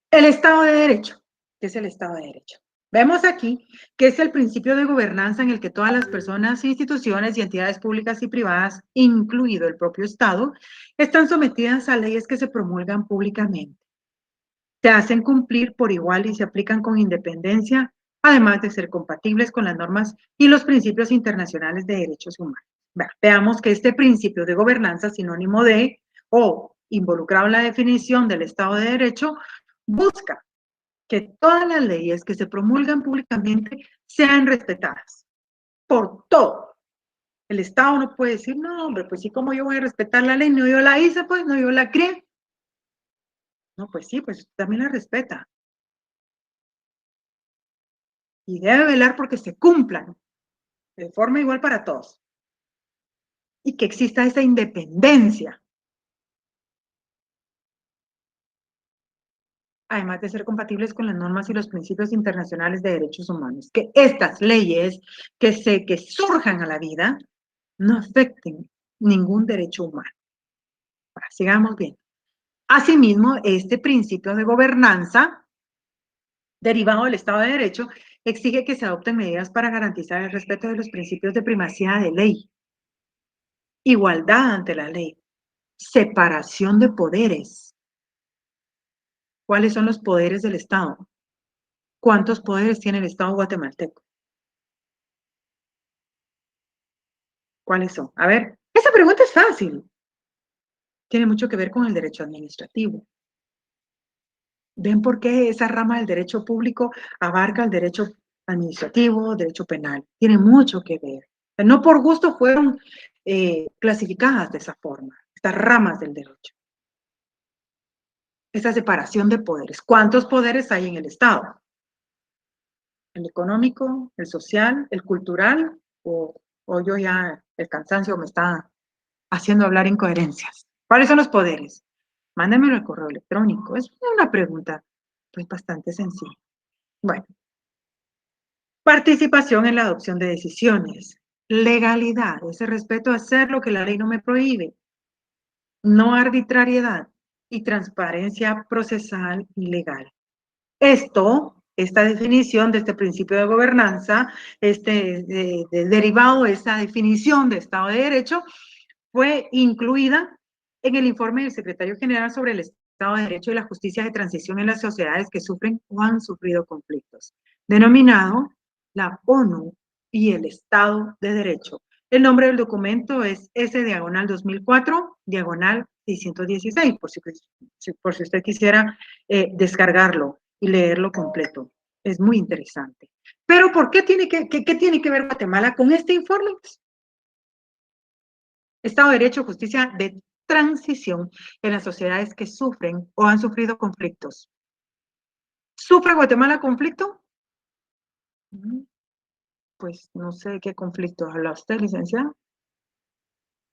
El Estado de Derecho. ¿Qué es el Estado de Derecho? Vemos aquí que es el principio de gobernanza en el que todas las personas, instituciones y entidades públicas y privadas, incluido el propio Estado, están sometidas a leyes que se promulgan públicamente. Se hacen cumplir por igual y se aplican con independencia, además de ser compatibles con las normas y los principios internacionales de derechos humanos. Veamos que este principio de gobernanza, sinónimo de o involucrado en la definición del Estado de Derecho, busca que todas las leyes que se promulgan públicamente sean respetadas por todo. El Estado no puede decir, no, hombre, pues sí, ¿cómo yo voy a respetar la ley? No, yo la hice, pues, no, yo la creé. No, pues sí, pues también la respeta. Y debe velar porque se cumplan de forma igual para todos. Y que exista esa independencia. Además de ser compatibles con las normas y los principios internacionales de derechos humanos. Que estas leyes que surjan a la vida no afecten ningún derecho humano. Ahora, sigamos bien. Asimismo, este principio de gobernanza, derivado del Estado de Derecho, exige que se adopten medidas para garantizar el respeto de los principios de primacía de ley, igualdad ante la ley, separación de poderes. ¿Cuáles son los poderes del Estado? ¿Cuántos poderes tiene el Estado guatemalteco? ¿Cuáles son? A ver, esa pregunta es fácil. Tiene mucho que ver con el derecho administrativo. ¿Ven por qué esa rama del derecho público abarca el derecho administrativo, derecho penal? Tiene mucho que ver. No por gusto fueron clasificadas de esa forma, estas ramas del derecho. Esa separación de poderes. ¿Cuántos poderes hay en el Estado? ¿El económico, el social, el cultural? ¿O yo ya el cansancio me está haciendo hablar incoherencias? ¿Cuáles son los poderes? Mándemelo al correo electrónico. Es una pregunta pues bastante sencilla. Bueno, participación en la adopción de decisiones. Legalidad, ese respeto a hacer lo que la ley no me prohíbe. No arbitrariedad y transparencia procesal y legal. Esta definición de este principio de gobernanza, derivado de esta definición de Estado de Derecho, fue incluida en el informe del Secretario General sobre el Estado de Derecho y la Justicia de Transición en las sociedades que sufren o han sufrido conflictos, denominado la ONU y el Estado de Derecho. El nombre del documento es S/2004/0 616, por si usted quisiera descargarlo y leerlo completo. Es muy interesante. Pero ¿por qué qué tiene que ver Guatemala con este informe? Estado de Derecho, justicia de transición en las sociedades que sufren o han sufrido conflictos. ¿Sufre Guatemala conflicto? Pues no sé de qué conflictos habla usted, licenciada.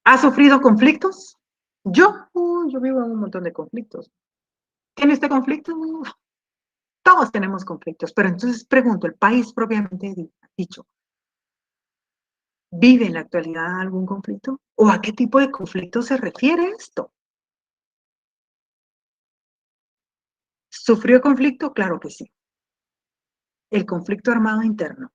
¿Ha sufrido conflictos? Yo vivo en un montón de conflictos. ¿Tiene usted conflictos? Todos tenemos conflictos, pero entonces pregunto, el país propiamente dicho, ¿vive en la actualidad algún conflicto? ¿O a qué tipo de conflicto se refiere esto? ¿Sufrió conflicto? Claro que sí. El conflicto armado interno,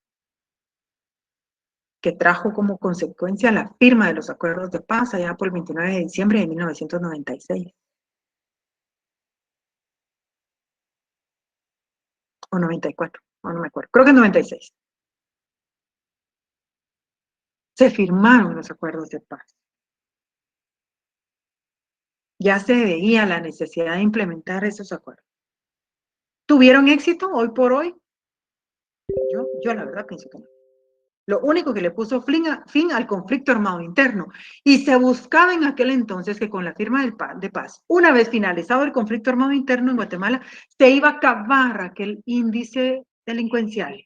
que trajo como consecuencia la firma de los acuerdos de paz allá por el 29 de diciembre de 1996. O 94, no me acuerdo. Creo que 96. Se firmaron los acuerdos de paz. Ya se veía la necesidad de implementar esos acuerdos. ¿Tuvieron éxito hoy por hoy? Yo la verdad pienso que no. Lo único que le puso fin al conflicto armado interno. Y se buscaba en aquel entonces que con la firma de paz, una vez finalizado el conflicto armado interno en Guatemala, se iba a acabar aquel índice delincuencial.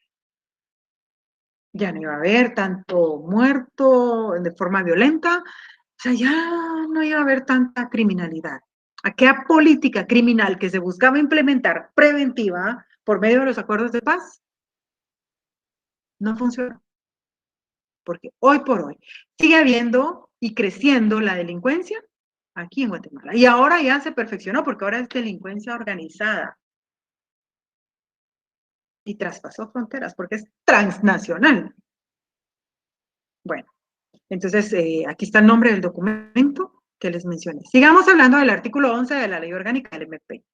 Ya no iba a haber tanto muerto de forma violenta, o sea, ya no iba a haber tanta criminalidad. Aquella política criminal que se buscaba implementar preventiva por medio de los acuerdos de paz, no funcionó. Porque hoy por hoy sigue habiendo y creciendo la delincuencia aquí en Guatemala. Y ahora ya se perfeccionó porque ahora es delincuencia organizada y traspasó fronteras porque es transnacional. Bueno, entonces aquí está el nombre del documento que les mencioné. Sigamos hablando del artículo 11 de la Ley Orgánica del MP.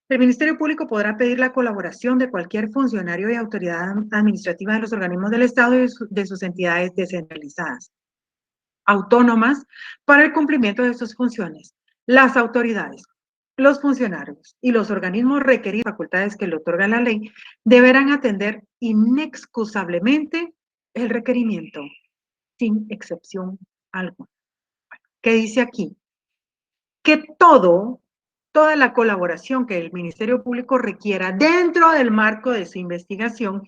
El Ministerio Público podrá pedir la colaboración de cualquier funcionario y autoridad administrativa de los organismos del Estado y de sus entidades descentralizadas, autónomas, para el cumplimiento de sus funciones. Las autoridades, los funcionarios y los organismos requeridos facultades que le otorga la ley deberán atender inexcusablemente el requerimiento, sin excepción alguna. ¿Qué dice aquí? Que toda la colaboración que el Ministerio Público requiera dentro del marco de su investigación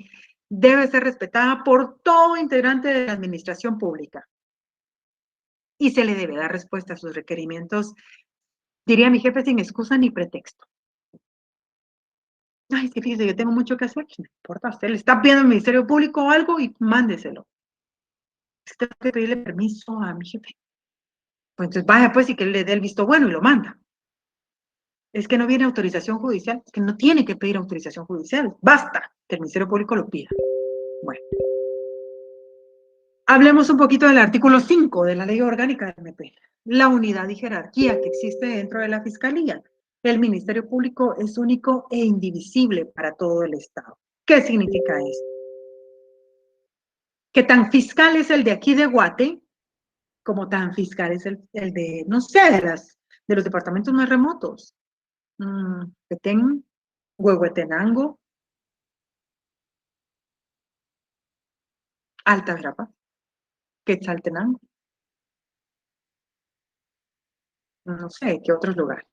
debe ser respetada por todo integrante de la administración pública y se le debe dar respuesta a sus requerimientos, diría mi jefe, sin excusa ni pretexto. Ay, sí, fíjese, yo tengo mucho que hacer, no importa, usted le está pidiendo al Ministerio Público algo y mándeselo. Usted tiene que pedirle permiso a mi jefe. Pues entonces vaya pues y que le dé el visto bueno y lo manda. Es que no viene autorización judicial, es que no tiene que pedir autorización judicial, basta que el Ministerio Público lo pida. Bueno, hablemos un poquito del artículo 5 de la Ley Orgánica del MP, la unidad y jerarquía que existe dentro de la Fiscalía. El Ministerio Público es único e indivisible para todo el Estado. ¿Qué significa esto? Que tan fiscal es el de aquí de Guate, como tan fiscal es el de, no sé, de los departamentos más remotos. Petén, Huehuetenango, Altagrapa, Quetzaltenango, no sé, ¿qué otros lugares?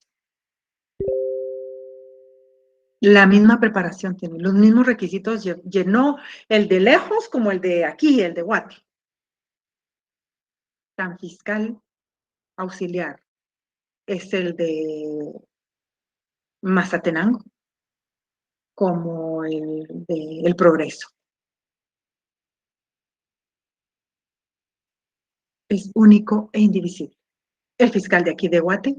La misma preparación tiene, los mismos requisitos llenó el de lejos como el de aquí, el de Guate. Tan fiscal auxiliar es el de Mazatenango como el de El Progreso. Es único e indivisible. El fiscal de aquí de Guate,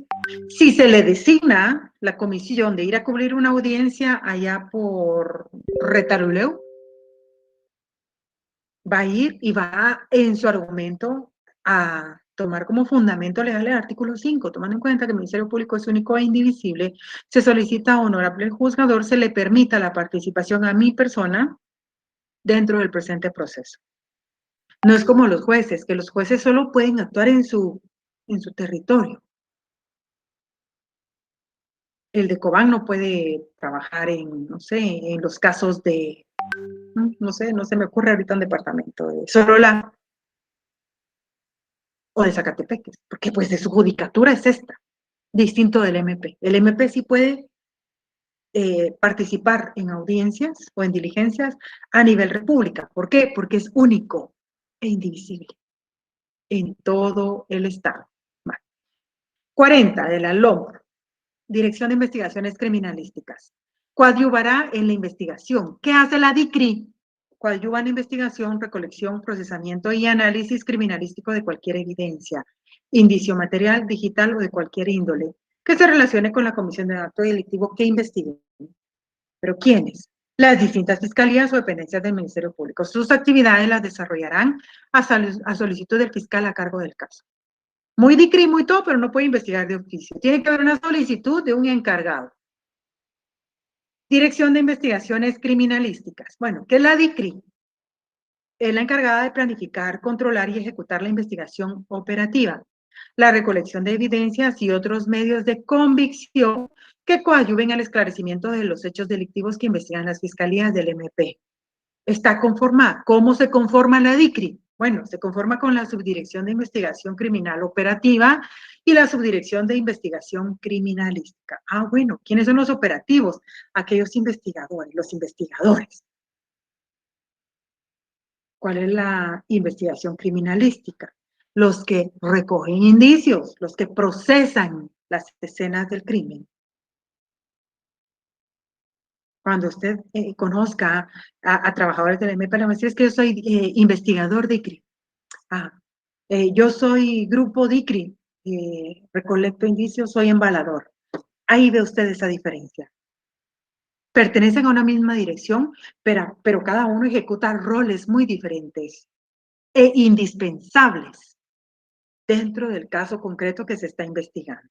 si se le designa la comisión de ir a cubrir una audiencia allá por Retaluleu, va a ir y va en su argumento a tomar como fundamento legal el artículo 5, tomando en cuenta que el Ministerio Público es único e indivisible, se solicita a honorable juzgador se le permita la participación a mi persona dentro del presente proceso. No es como los jueces, que los jueces solo pueden actuar en su territorio. El de Cobán no puede trabajar en, no sé, en los casos de, no sé, no se me ocurre ahorita un departamento de Sorola o de Zacatepeques, porque pues de su judicatura es esta, distinto del MP. El MP sí puede participar en audiencias o en diligencias a nivel república. ¿Por qué? Porque es único e indivisible en todo el Estado. Vale. 40 de la LOMP, Dirección de Investigaciones Criminalísticas. Coadyuvará en la investigación. ¿Qué hace la DICRI? Coadyuva en investigación, recolección, procesamiento y análisis criminalístico de cualquier evidencia, indicio material, digital o de cualquier índole que se relacione con la comisión de acto delictivo que investigue. ¿Pero quiénes? Las distintas fiscalías o dependencias del Ministerio Público. Sus actividades las desarrollarán a solicitud del fiscal a cargo del caso. Muy DICRI, muy todo, pero no puede investigar de oficio. Tiene que haber una solicitud de un encargado. Dirección de Investigaciones Criminalísticas. Bueno, ¿qué es la DICRI? Es la encargada de planificar, controlar y ejecutar la investigación operativa, la recolección de evidencias y otros medios de convicción que coadyuven al esclarecimiento de los hechos delictivos que investigan las fiscalías del MP. Está conformada. ¿Cómo se conforma la DICRI? Bueno, se conforma con la Subdirección de Investigación Criminal Operativa y la Subdirección de Investigación Criminalística. Ah, bueno, ¿quiénes son los operativos? Aquellos investigadores, los investigadores. ¿Cuál es la investigación criminalística? Los que recogen indicios, los que procesan las escenas del crimen. Cuando usted conozca a trabajadores del MP, le va a decir, es que yo soy investigador de crimen. Ah, yo soy grupo DICRI, recolecto indicios, soy embalador. Ahí ve usted esa diferencia. Pertenecen a una misma dirección, pero cada uno ejecuta roles muy diferentes e indispensables dentro del caso concreto que se está investigando.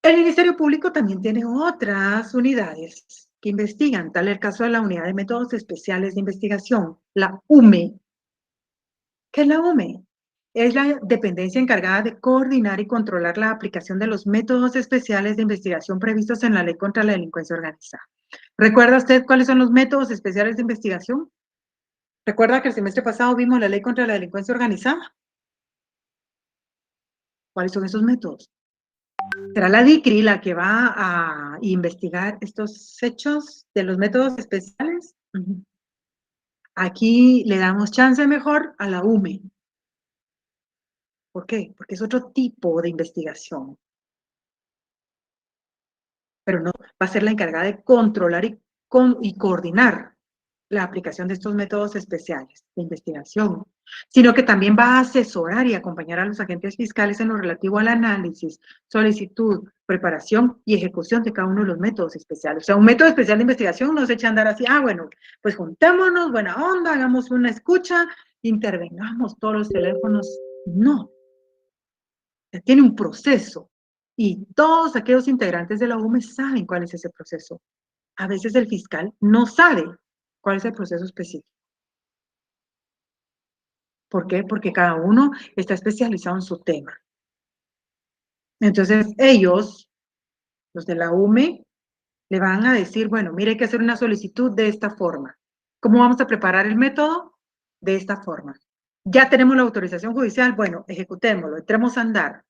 El Ministerio Público también tiene otras unidades que investigan, tal el caso de la Unidad de Métodos Especiales de Investigación, la UME. ¿Qué es la UME? Es la dependencia encargada de coordinar y controlar la aplicación de los métodos especiales de investigación previstos en la Ley contra la Delincuencia Organizada. ¿Recuerda usted cuáles son los métodos especiales de investigación? ¿Recuerda que el semestre pasado vimos la Ley contra la Delincuencia Organizada? ¿Cuáles son esos métodos? ¿Será la DICRI la que va a investigar estos hechos de los métodos especiales? Aquí le damos chance mejor a la UME. ¿Por qué? Porque es otro tipo de investigación. Pero no va a ser la encargada de controlar y coordinar la aplicación de estos métodos especiales de investigación, sino que también va a asesorar y acompañar a los agentes fiscales en lo relativo al análisis, solicitud, preparación y ejecución de cada uno de los métodos especiales. O sea, un método especial de investigación no se echa a andar así, bueno, pues juntémonos, buena onda, hagamos una escucha, intervengamos todos los teléfonos. No, tiene un proceso y todos aquellos integrantes de la UME saben cuál es ese proceso. A veces el fiscal no sabe cuál es el proceso específico. ¿Por qué? Porque cada uno está especializado en su tema. Entonces, ellos, los de la UME, le van a decir, bueno, mire, hay que hacer una solicitud de esta forma. ¿Cómo vamos a preparar el método? De esta forma. Ya tenemos la autorización judicial, bueno, ejecutémoslo, entremos a andar.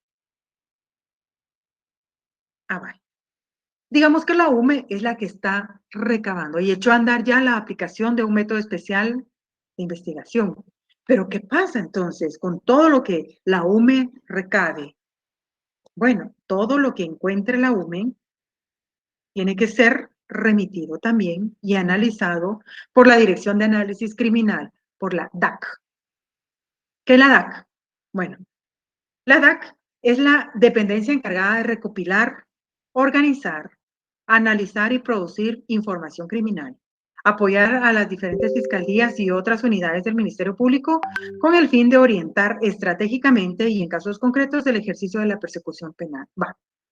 Vale. Digamos que la UME es la que está recabando y echó a andar ya la aplicación de un método especial de investigación. Pero ¿qué pasa entonces con todo lo que la UME recabe? Bueno, todo lo que encuentre la UME tiene que ser remitido también y analizado por la Dirección de Análisis Criminal, por la DAC. ¿Qué es la DAC? Bueno, la DAC es la dependencia encargada de recopilar, organizar, analizar y producir información criminal, apoyar a las diferentes fiscalías y otras unidades del Ministerio Público con el fin de orientar estratégicamente y en casos concretos el ejercicio de la persecución penal.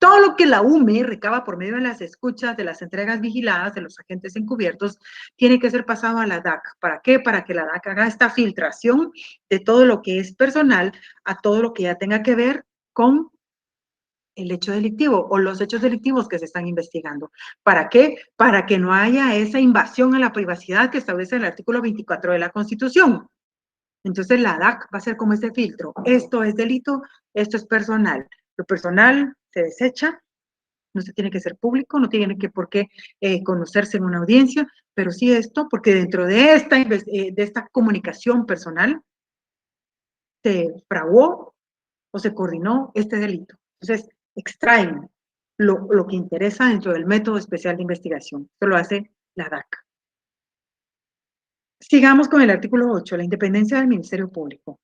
Todo lo que la UME recaba por medio de las escuchas, de las entregas vigiladas de los agentes encubiertos, tiene que ser pasado a la DAC. ¿Para qué? Para que la DAC haga esta filtración de todo lo que es personal a todo lo que ya tenga que ver con el hecho delictivo o los hechos delictivos que se están investigando. ¿Para qué? Para que no haya esa invasión a la privacidad que establece el artículo 24 de la Constitución. Entonces la DAC va a ser como ese filtro. Esto es delito, esto es personal. Lo personal se desecha, no se tiene que ser público, no tiene que por qué conocerse en una audiencia, pero sí esto, porque dentro de esta comunicación personal se fraguó o se coordinó este delito. Entonces, extraen lo que interesa dentro del método especial de investigación. Esto lo hace la DAC. Sigamos con el artículo 8, la independencia del Ministerio Público.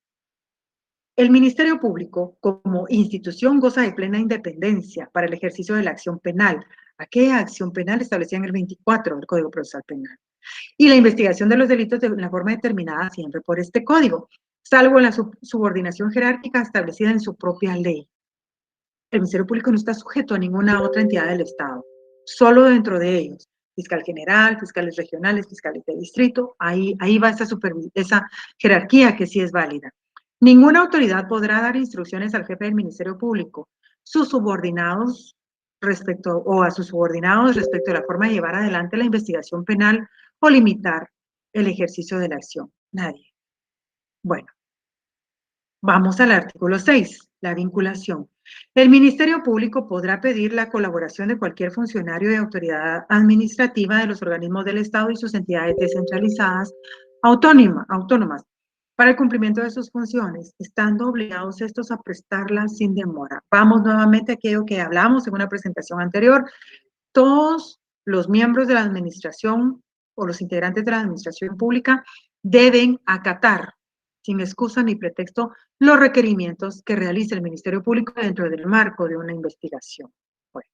El Ministerio Público, como institución, goza de plena independencia para el ejercicio de la acción penal. Aquella acción penal establecida en el 24 del Código Procesal Penal. Y la investigación de los delitos de la forma determinada siempre por este código, salvo en la subordinación jerárquica establecida en su propia ley. El Ministerio Público no está sujeto a ninguna otra entidad del Estado, solo dentro de ellos. Fiscal general, fiscales regionales, fiscales de distrito, ahí va esa jerarquía que sí es válida. Ninguna autoridad podrá dar instrucciones al jefe del Ministerio Público, sus subordinados a sus subordinados respecto a la forma de llevar adelante la investigación penal o limitar el ejercicio de la acción. Nadie. Bueno, vamos al artículo 6, la vinculación. El Ministerio Público podrá pedir la colaboración de cualquier funcionario y autoridad administrativa de los organismos del Estado y sus entidades descentralizadas autónomas para el cumplimiento de sus funciones, estando obligados estos a prestarlas sin demora. Vamos nuevamente a aquello que hablamos en una presentación anterior. Todos los miembros de la administración o los integrantes de la administración pública deben acatar, sin excusa ni pretexto, los requerimientos que realice el Ministerio Público dentro del marco de una investigación. Bueno.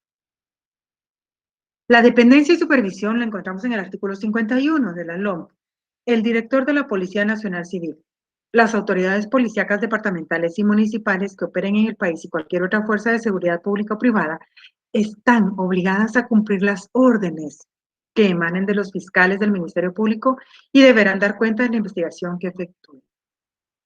La dependencia y supervisión la encontramos en el artículo 51 de la LOMP. El director de la Policía Nacional Civil, las autoridades policíacas departamentales y municipales que operen en el país y cualquier otra fuerza de seguridad pública o privada están obligadas a cumplir las órdenes que emanen de los fiscales del Ministerio Público y deberán dar cuenta de la investigación que efectúen.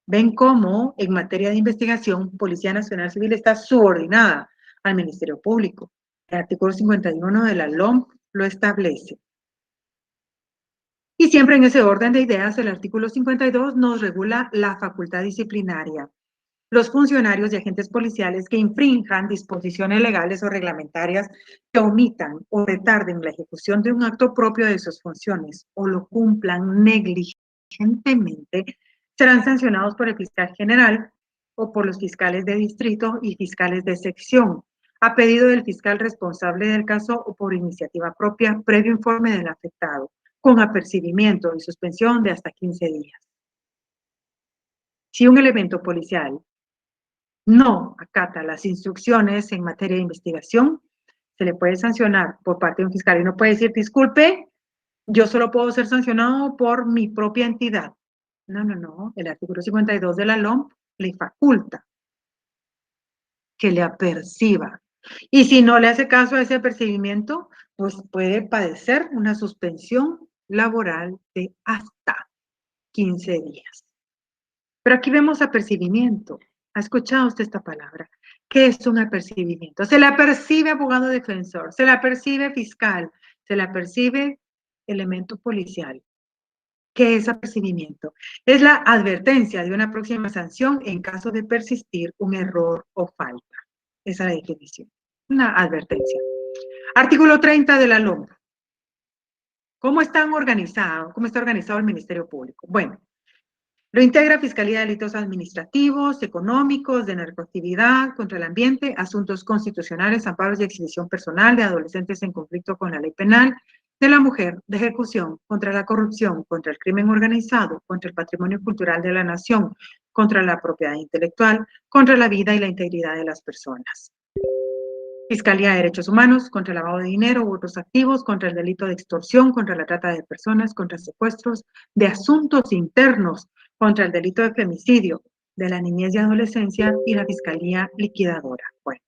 Ven cómo en materia de investigación, Policía Nacional Civil está subordinada al Ministerio Público. El artículo 51 de la LOMP lo establece. Y siempre en ese orden de ideas, el artículo 52 nos regula la facultad disciplinaria. Los funcionarios y agentes policiales que infrinjan disposiciones legales o reglamentarias, que omitan o retarden la ejecución de un acto propio de sus funciones o lo cumplan negligentemente, serán sancionados por el fiscal general o por los fiscales de distrito y fiscales de sección, a pedido del fiscal responsable del caso o por iniciativa propia, previo informe del afectado, con apercibimiento y suspensión de hasta 15 días. Si un elemento policial no acata las instrucciones en materia de investigación, se le puede sancionar por parte de un fiscal y no puede decir, disculpe, yo solo puedo ser sancionado por mi propia entidad. No. El artículo 52 de la LOMP le faculta que le aperciba. Y si no le hace caso a ese apercibimiento, pues puede padecer una suspensión laboral de hasta 15 días. Pero aquí vemos apercibimiento. ¿Ha escuchado usted esta palabra? ¿Qué es un apercibimiento? Se le apercibe abogado defensor, se le apercibe fiscal, se le apercibe elemento policial. ¿Qué es apercibimiento? Es la advertencia de una próxima sanción en caso de persistir un error o falta. Esa es la definición. Una advertencia. Artículo 30 de la LOMP. ¿Cómo está organizado el Ministerio Público? Bueno, lo integra Fiscalía de Delitos Administrativos, Económicos, de Narcoactividad, contra el ambiente, asuntos constitucionales, amparos y exhibición personal de adolescentes en conflicto con la ley penal, de la mujer, de ejecución, contra la corrupción, contra el crimen organizado, contra el patrimonio cultural de la nación, contra la propiedad intelectual, contra la vida y la integridad de las personas. Fiscalía de Derechos Humanos, contra el lavado de dinero u otros activos, contra el delito de extorsión, contra la trata de personas, contra secuestros, de asuntos internos, contra el delito de femicidio, de la niñez y adolescencia y la Fiscalía Liquidadora. Bueno,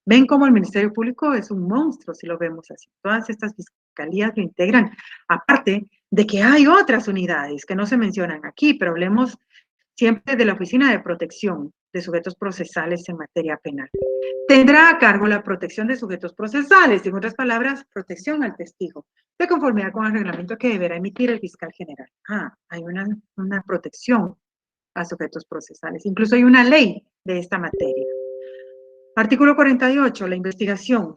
ven cómo el Ministerio Público es un monstruo, si lo vemos así. Todas estas fiscalías lo integran, aparte de que hay otras unidades que no se mencionan aquí, pero hablemos siempre de la Oficina de Protección de sujetos procesales en materia penal. Tendrá a cargo la protección de sujetos procesales, en otras palabras, protección al testigo, de conformidad con el reglamento que deberá emitir el fiscal general. Hay una protección a sujetos procesales. Incluso hay una ley de esta materia. Artículo 48, la investigación.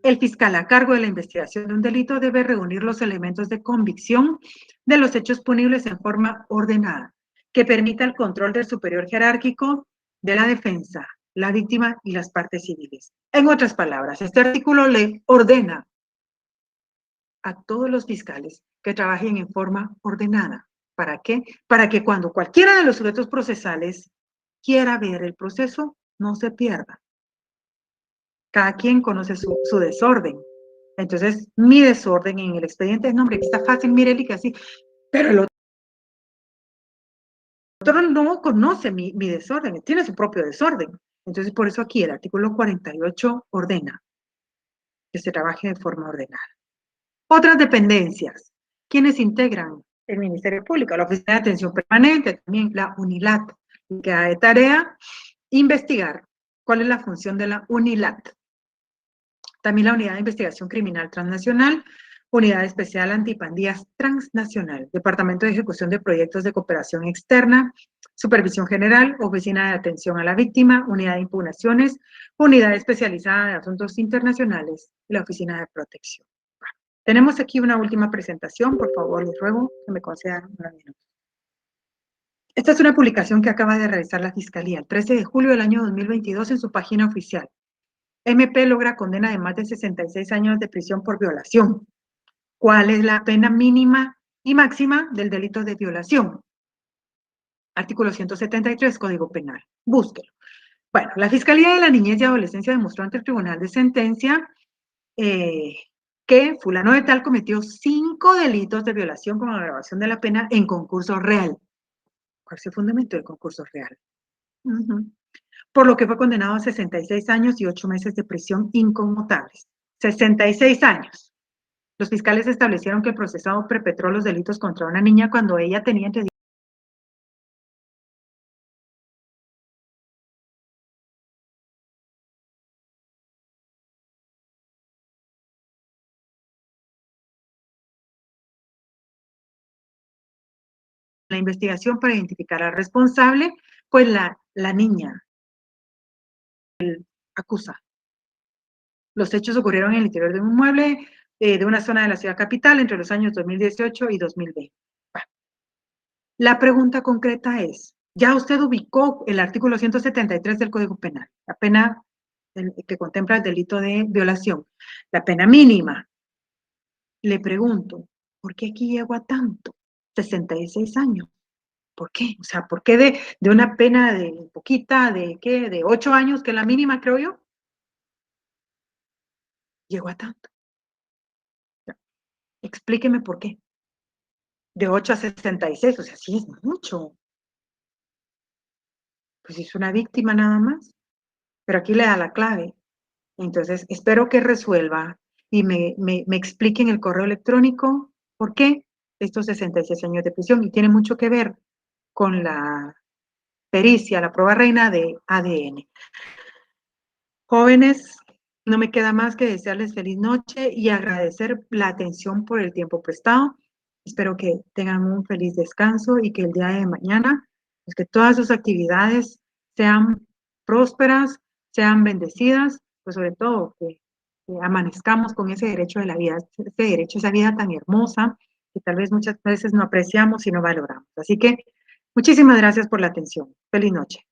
El fiscal a cargo de la investigación de un delito debe reunir los elementos de convicción de los hechos punibles en forma ordenada, que permita el control del superior jerárquico de la defensa, la víctima y las partes civiles. En otras palabras, este artículo le ordena a todos los fiscales que trabajen en forma ordenada. ¿Para qué? Para que cuando cualquiera de los sujetos procesales quiera ver el proceso, no se pierda. Cada quien conoce su desorden. Entonces, mi desorden en el expediente es, no, hombre, está fácil, mire, que así, pero el otro no conoce mi desorden, tiene su propio desorden. Entonces, por eso aquí el artículo 48 ordena que se trabaje de forma ordenada. Otras dependencias, quienes integran el Ministerio Público, la Oficina de Atención Permanente, también la UNILAT, que da de tarea investigar cuál es la función de la UNILAT. También la Unidad de Investigación Criminal Transnacional, Unidad Especial Antipandillas Transnacional, Departamento de Ejecución de Proyectos de Cooperación Externa, Supervisión General, Oficina de Atención a la Víctima, Unidad de Impugnaciones, Unidad Especializada de Asuntos Internacionales y la Oficina de Protección. Bueno, tenemos aquí una última presentación, por favor, les ruego que me concedan unos minutos. Esta es una publicación que acaba de realizar la Fiscalía el 13 de julio del año 2022 en su página oficial. MP logra condena de más de 66 años de prisión por violación. ¿Cuál es la pena mínima y máxima del delito de violación? Artículo 173, Código Penal. Búsquelo. Bueno, la Fiscalía de la Niñez y Adolescencia demostró ante el Tribunal de Sentencia que fulano de tal cometió 5 delitos de violación con agravación de la pena en concurso real. ¿Cuál se fundamentó el concurso real? Por lo que fue condenado a 66 años y 8 meses de prisión inconmutables. 66 años. Los fiscales establecieron que el procesado perpetró los delitos contra una niña cuando ella tenía entre la investigación para identificar al responsable, pues la niña acusa. Los hechos ocurrieron en el interior de un inmueble de una zona de la ciudad capital entre los años 2018 y 2020. Bueno, la pregunta concreta es, ya usted ubicó el artículo 173 del Código Penal, la pena que contempla el delito de violación, la pena mínima. Le pregunto, ¿por qué aquí llegó a tanto? 66 años. ¿Por qué? O sea, ¿por qué de una pena de poquita, de qué, de 8 años, que es la mínima, creo yo, llegó a tanto? Explíqueme por qué. De 8 a 66, o sea, sí es mucho. Pues es una víctima nada más. Pero aquí le da la clave. Entonces, espero que resuelva y me explique en el correo electrónico por qué estos 66 años de prisión. Y tiene mucho que ver con la pericia, la prueba reina de ADN. Jóvenes, no me queda más que desearles feliz noche y agradecer la atención por el tiempo prestado. Espero que tengan un feliz descanso y que el día de mañana, pues que todas sus actividades sean prósperas, sean bendecidas, pues sobre todo que amanezcamos con ese derecho de la vida, ese derecho a esa vida tan hermosa que tal vez muchas veces no apreciamos y no valoramos. Así que muchísimas gracias por la atención. Feliz noche.